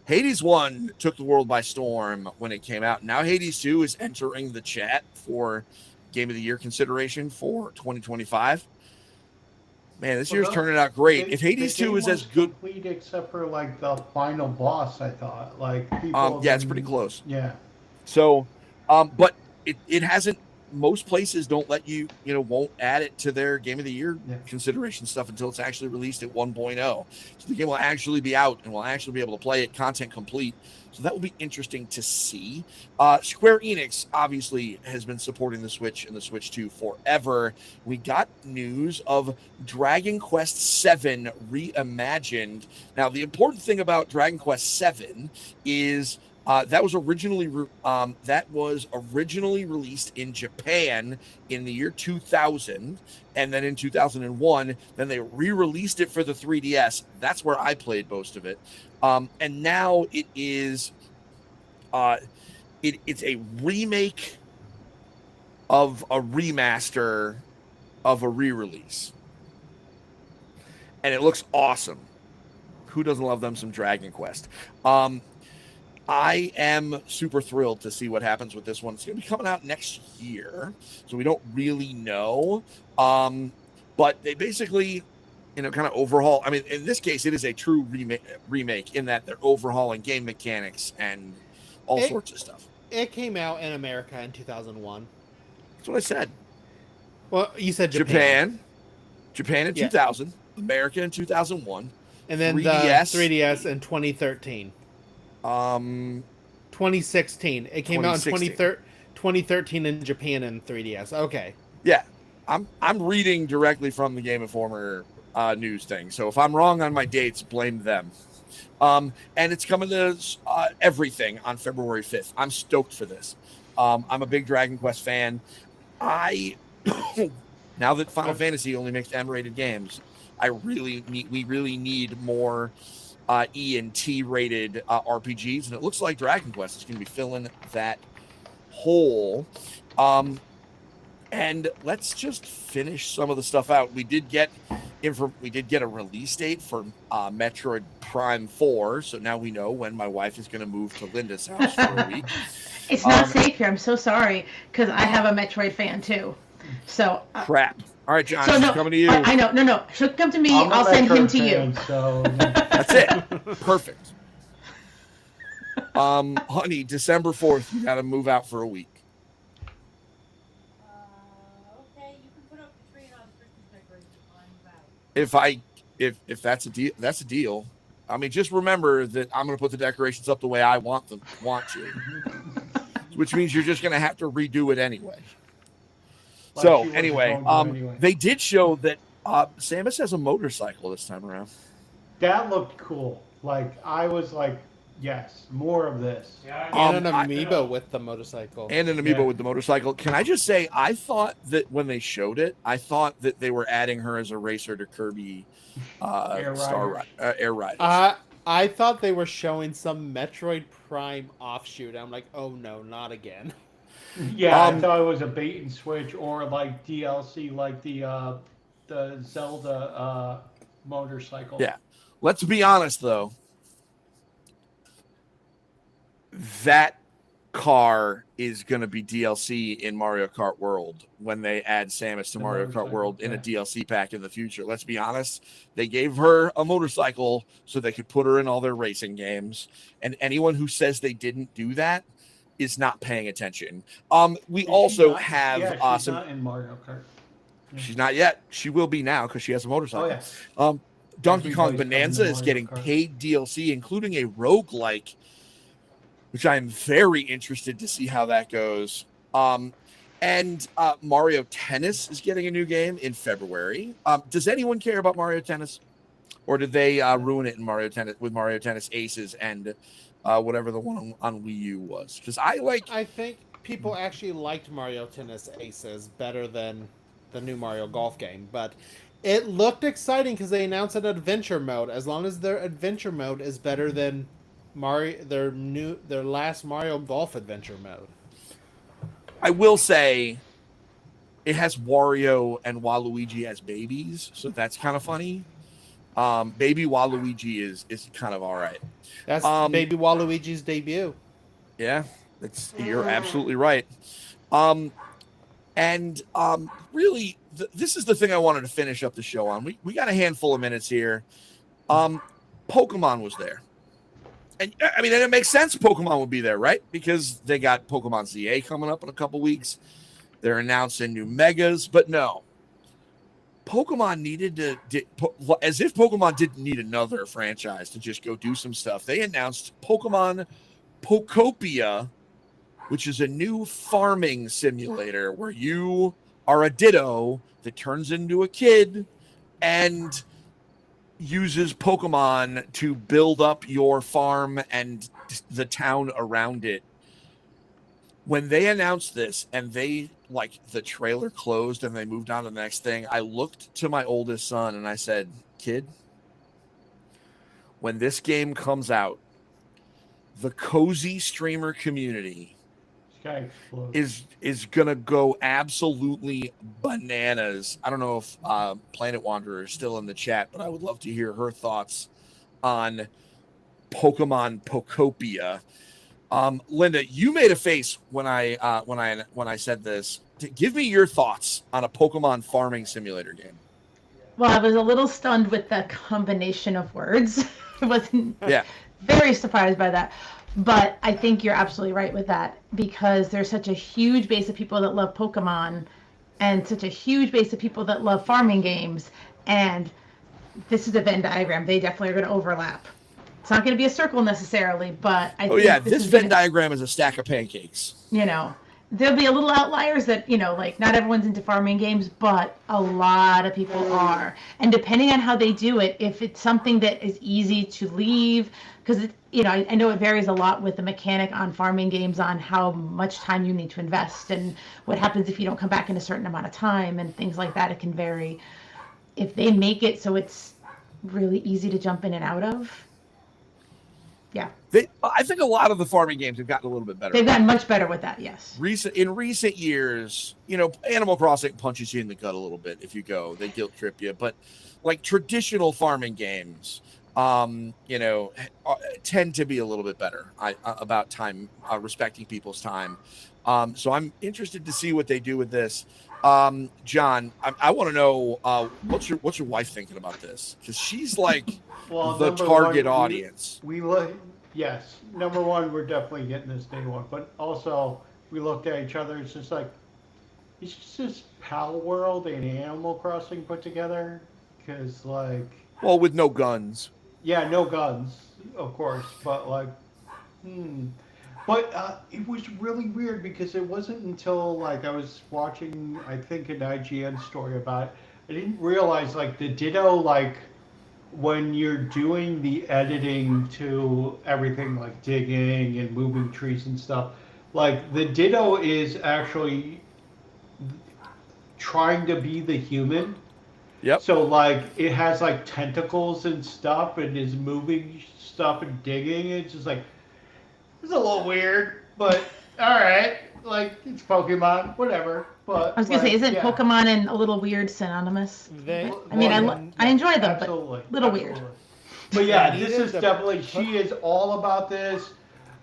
Hades 1 took the world by storm when it came out. Now Hades 2 is entering the chat for Game of the Year consideration for 2025. Man, this year's turning out great. If Hades 2 is as good, complete except for like the final boss, I thought. Like people. yeah, it's pretty close. Yeah. So, but it hasn't. Most places don't let you, won't add it to their Game of the Year consideration stuff until it's actually released at 1.0. So the game will actually be out and we'll actually be able to play it content complete. So that will be interesting to see. Square Enix obviously has been supporting the Switch and the Switch 2 forever. We got news of Dragon Quest VII Reimagined. Now, the important thing about Dragon Quest VII is that was originally released in Japan in the year 2000, and then in 2001, then they re-released it for the 3DS. That's where I played most of it, and now it is, it's a remake of a remaster of a re-release, and it looks awesome. Who doesn't love them some Dragon Quest? I am super thrilled to see what happens with this one. It's going to be coming out next year, so we don't really know. But they basically, kind of overhaul. I mean, in this case, it is a true remake in that they're overhauling game mechanics and all sorts of stuff. It came out in America in 2001. That's what I said. Well, you said Japan. Japan in 2000, America in 2001, and then 3DS. The 3DS in 2013. 2016. It came out in 2013 in Japan and 3DS. Okay. Yeah, I'm reading directly from the Game Informer news thing. So if I'm wrong on my dates, blame them. And it's coming to everything on February 5th. I'm stoked for this. I'm a big Dragon Quest fan. Now that Final Fantasy only makes M-rated games, we really need more E and T rated RPGs, and it looks like Dragon Quest is going to be filling that hole. And let's just finish some of the stuff out. We did get we did get a release date for Metroid Prime 4, so now we know when my wife is going to move to Linda's house for a week. It's not safe here. I'm so sorry, because I have a Metroid fan too. So Crap. All right, John, so she's no, coming to you. I know. No. She'll come to me. I'm a I'll send him Metroid to fan, you. So That's it. Perfect. Honey, December 4th, you got to move out for a week. Okay, you can put up the tree and all the Christmas decorations while I move out. If that's a deal, that's a deal. I mean, just remember that I'm going to put the decorations up the way I want to, which means you're just going to have to redo it anyway. Like So she wasn't anyway, going to anyway. they did show that Samus has a motorcycle this time around. That looked cool. Like I was like, yes, more of this. And an amiibo with the motorcycle. And an amiibo Yeah. with the motorcycle. Can I just say, I thought that when they showed it, I thought that they were adding her as a racer to Kirby Air Air Riders. I thought they were showing some Metroid Prime offshoot. I'm like, oh no, not again. Yeah, I thought it was a bait and switch or like DLC, like the Zelda motorcycle. Yeah. Let's be honest, though. That car is going to be DLC in Mario Kart World when they add Samus to The Mario Kart motorcycle, World in a yeah. DLC pack in the future. Let's be honest. They gave her a motorcycle so they could put her in all their racing games. And anyone who says they didn't do that is not paying attention. We Is she also not? have Yeah, she's some. not in Mario Kart. She's not yet. She will be now because she has a motorcycle. Oh yeah. Donkey Kong Everybody's Bonanza coming to is Mario getting Kart. paid DLC, including a roguelike, which I'm very interested to see how that goes. And Mario Tennis is getting a new game in February. Does anyone care about Mario Tennis? Or did they ruin it in Mario Tennis with Mario Tennis Aces and whatever the one on Wii U was? Because I think people actually liked Mario Tennis Aces better than the new Mario Golf game, but it looked exciting because they announced an adventure mode. As long as their adventure mode is better than their last Mario Golf adventure mode. I will say it has Wario and Waluigi as babies, so that's kind of funny. Baby Waluigi is kind of all right. That's Baby Waluigi's debut. Yeah, you're absolutely right. Really, this is the thing I wanted to finish up the show on. We got a handful of minutes here. Pokemon was there. And I mean, and it makes sense Pokemon would be there, right? Because they got Pokemon ZA coming up in a couple weeks. They're announcing new megas, but no. Pokemon as if Pokemon didn't need another franchise to just go do some stuff. They announced Pokemon Pokopia, which is a new farming simulator where you are a Ditto that turns into a kid and uses Pokemon to build up your farm and the town around it. When they announced this and the trailer closed and they moved on to the next thing, I looked to my oldest son and I said, kid, when this game comes out, the cozy streamer community is gonna go absolutely bananas. I don't know if Planet Wanderer is still in the chat, but I would love to hear her thoughts on Pokemon Pokopia. Linda, you made a face when I said this. Give me your thoughts on a Pokemon farming simulator game. Well, I was a little stunned with the combination of words. I wasn't Yeah. very surprised by that. But I think you're absolutely right with that because there's such a huge base of people that love Pokemon and such a huge base of people that love farming games. And this is a Venn diagram. They definitely are going to overlap. It's not going to be a circle necessarily, but I think this Venn diagram is a stack of pancakes. There'll be a little outliers that, like not everyone's into farming games, but a lot of people are. And depending on how they do it, if it's something that is easy to leave, because, I know it varies a lot with the mechanic on farming games on how much time you need to invest and what happens if you don't come back in a certain amount of time and things like that. It can vary. If they make it so it's really easy to jump in and out of, Yeah. I think a lot of the farming games have gotten a little bit better. They've gotten much better with that. Yes. In recent years, Animal Crossing punches you in the gut a little bit if you go. They guilt trip you, but like traditional farming games, tend to be a little bit better about time, respecting people's time. So I'm interested to see what they do with this. John, I want to know what's your wife thinking about this, because she's like the target audience. Yes, number one, we're definitely getting this day one, but also we looked at each other. It's just like, it's just this Pal World and Animal Crossing put together, because with no guns. Yeah, no guns, of course, but But it was really weird, because it wasn't until I was watching, I think, an IGN story about it. I didn't realize the Ditto, when you're doing the editing to everything like digging and moving trees and stuff, the Ditto is actually trying to be the human. Yep. So it has tentacles and stuff and is moving stuff and digging. It's just it's a little weird, but all right. It's Pokemon, whatever. But I was gonna say, isn't Pokemon and a little weird synonymous? I enjoy them, absolutely, but a little weird. But yeah, this is definitely, she is all about this.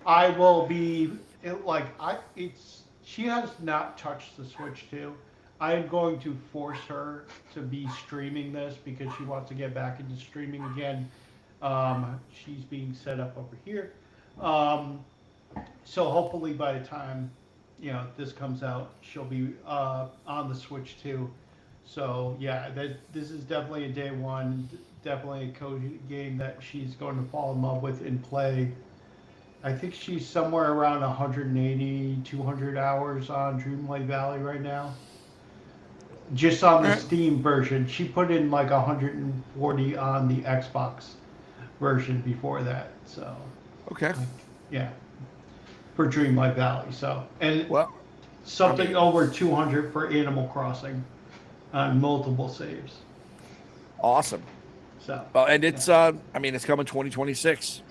I will be she has not touched the Switch 2. I am going to force her to be streaming this because she wants to get back into streaming again. She's being set up over here. So hopefully by the time this comes out, she'll be on the Switch too. So yeah, this is definitely a day one, definitely a code game that she's going to fall in love with and play. I think she's somewhere around 180, 200 hours on Dreamlight Valley right now. Just on the Steam version. She put in 140 on the Xbox version before that. So okay, yeah. For Dreamlight Valley, something over 200 for Animal Crossing on multiple saves. Awesome. So, and it's it's coming 2026.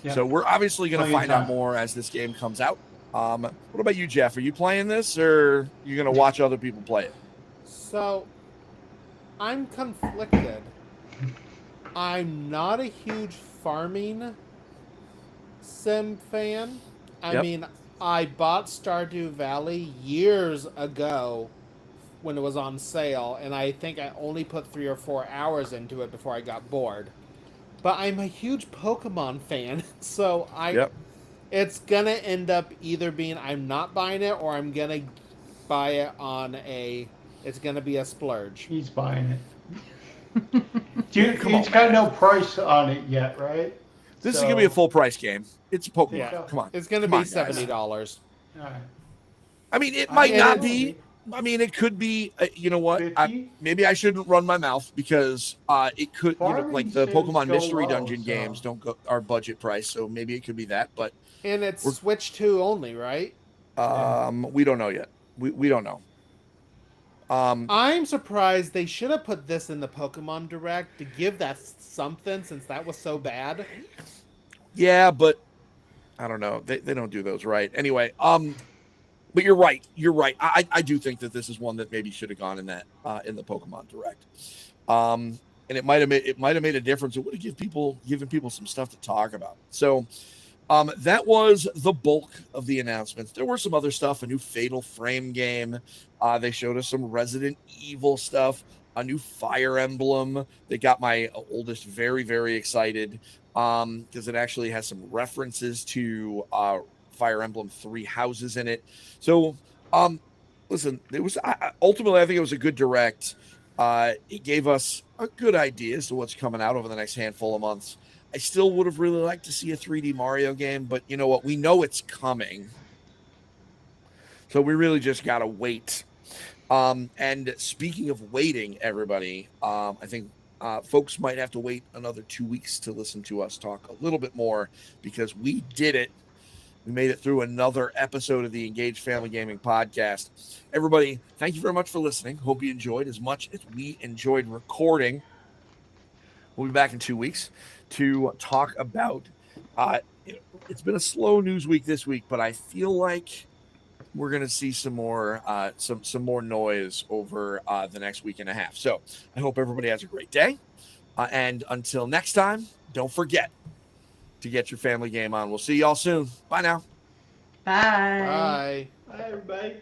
Yeah. So we're obviously going to find out more as this game comes out. What about you, Jeff? Are you playing this, or are you going to watch other people play it? So, I'm conflicted. I'm not a huge farming sim fan. I bought Stardew Valley years ago when it was on sale, and I think I only put 3 or 4 hours into it before I got bored. But I'm a huge Pokemon fan, so it's gonna end up either being I'm not buying it, or I'm gonna buy it it's gonna be a splurge. He's buying it. It's got no price on it yet, right? This is going to be a full price game. It's a Pokemon. Yeah. Come on. It's going to be $70. All right. It might not be. It could be. You know what? Maybe I shouldn't run my mouth, because it could. The Pokemon Mystery Dungeon games don't go our budget price, so maybe it could be that. But it's Switch 2 only, right? We don't know yet. We don't know. I'm surprised they should have put this in the Pokemon Direct to give that something, since that was so bad. Yeah, but I don't know. They don't do those right. Anyway, but you're right. I do think that this is one that maybe should have gone in that in the Pokemon Direct. And it might have made a difference. It would have given people some stuff to talk about. So that was the bulk of the announcements. There were some other stuff, a new Fatal Frame game. They showed us some Resident Evil stuff, a new Fire Emblem. They got my oldest very, very excited because it actually has some references to Fire Emblem 3 Houses in it. So, listen, it was ultimately, I think it was a good direct. It gave us a good idea as to what's coming out over the next handful of months. I still would have really liked to see a 3D Mario game, but you know what? We know it's coming. So we really just got to wait. And speaking of waiting, everybody, I think folks might have to wait another 2 weeks to listen to us talk a little bit more, because we did it. We made it through another episode of the Engaged Family Gaming Podcast. Everybody, thank you very much for listening. Hope you enjoyed as much as we enjoyed recording. We'll be back in 2 weeks to talk about it's been a slow news week this week, but I feel like we're going to see some more noise over the next week and a half. So I hope everybody has a great day. And until next time, don't forget to get your family game on. We'll see y'all soon. Bye now. Bye. Bye. Bye, everybody.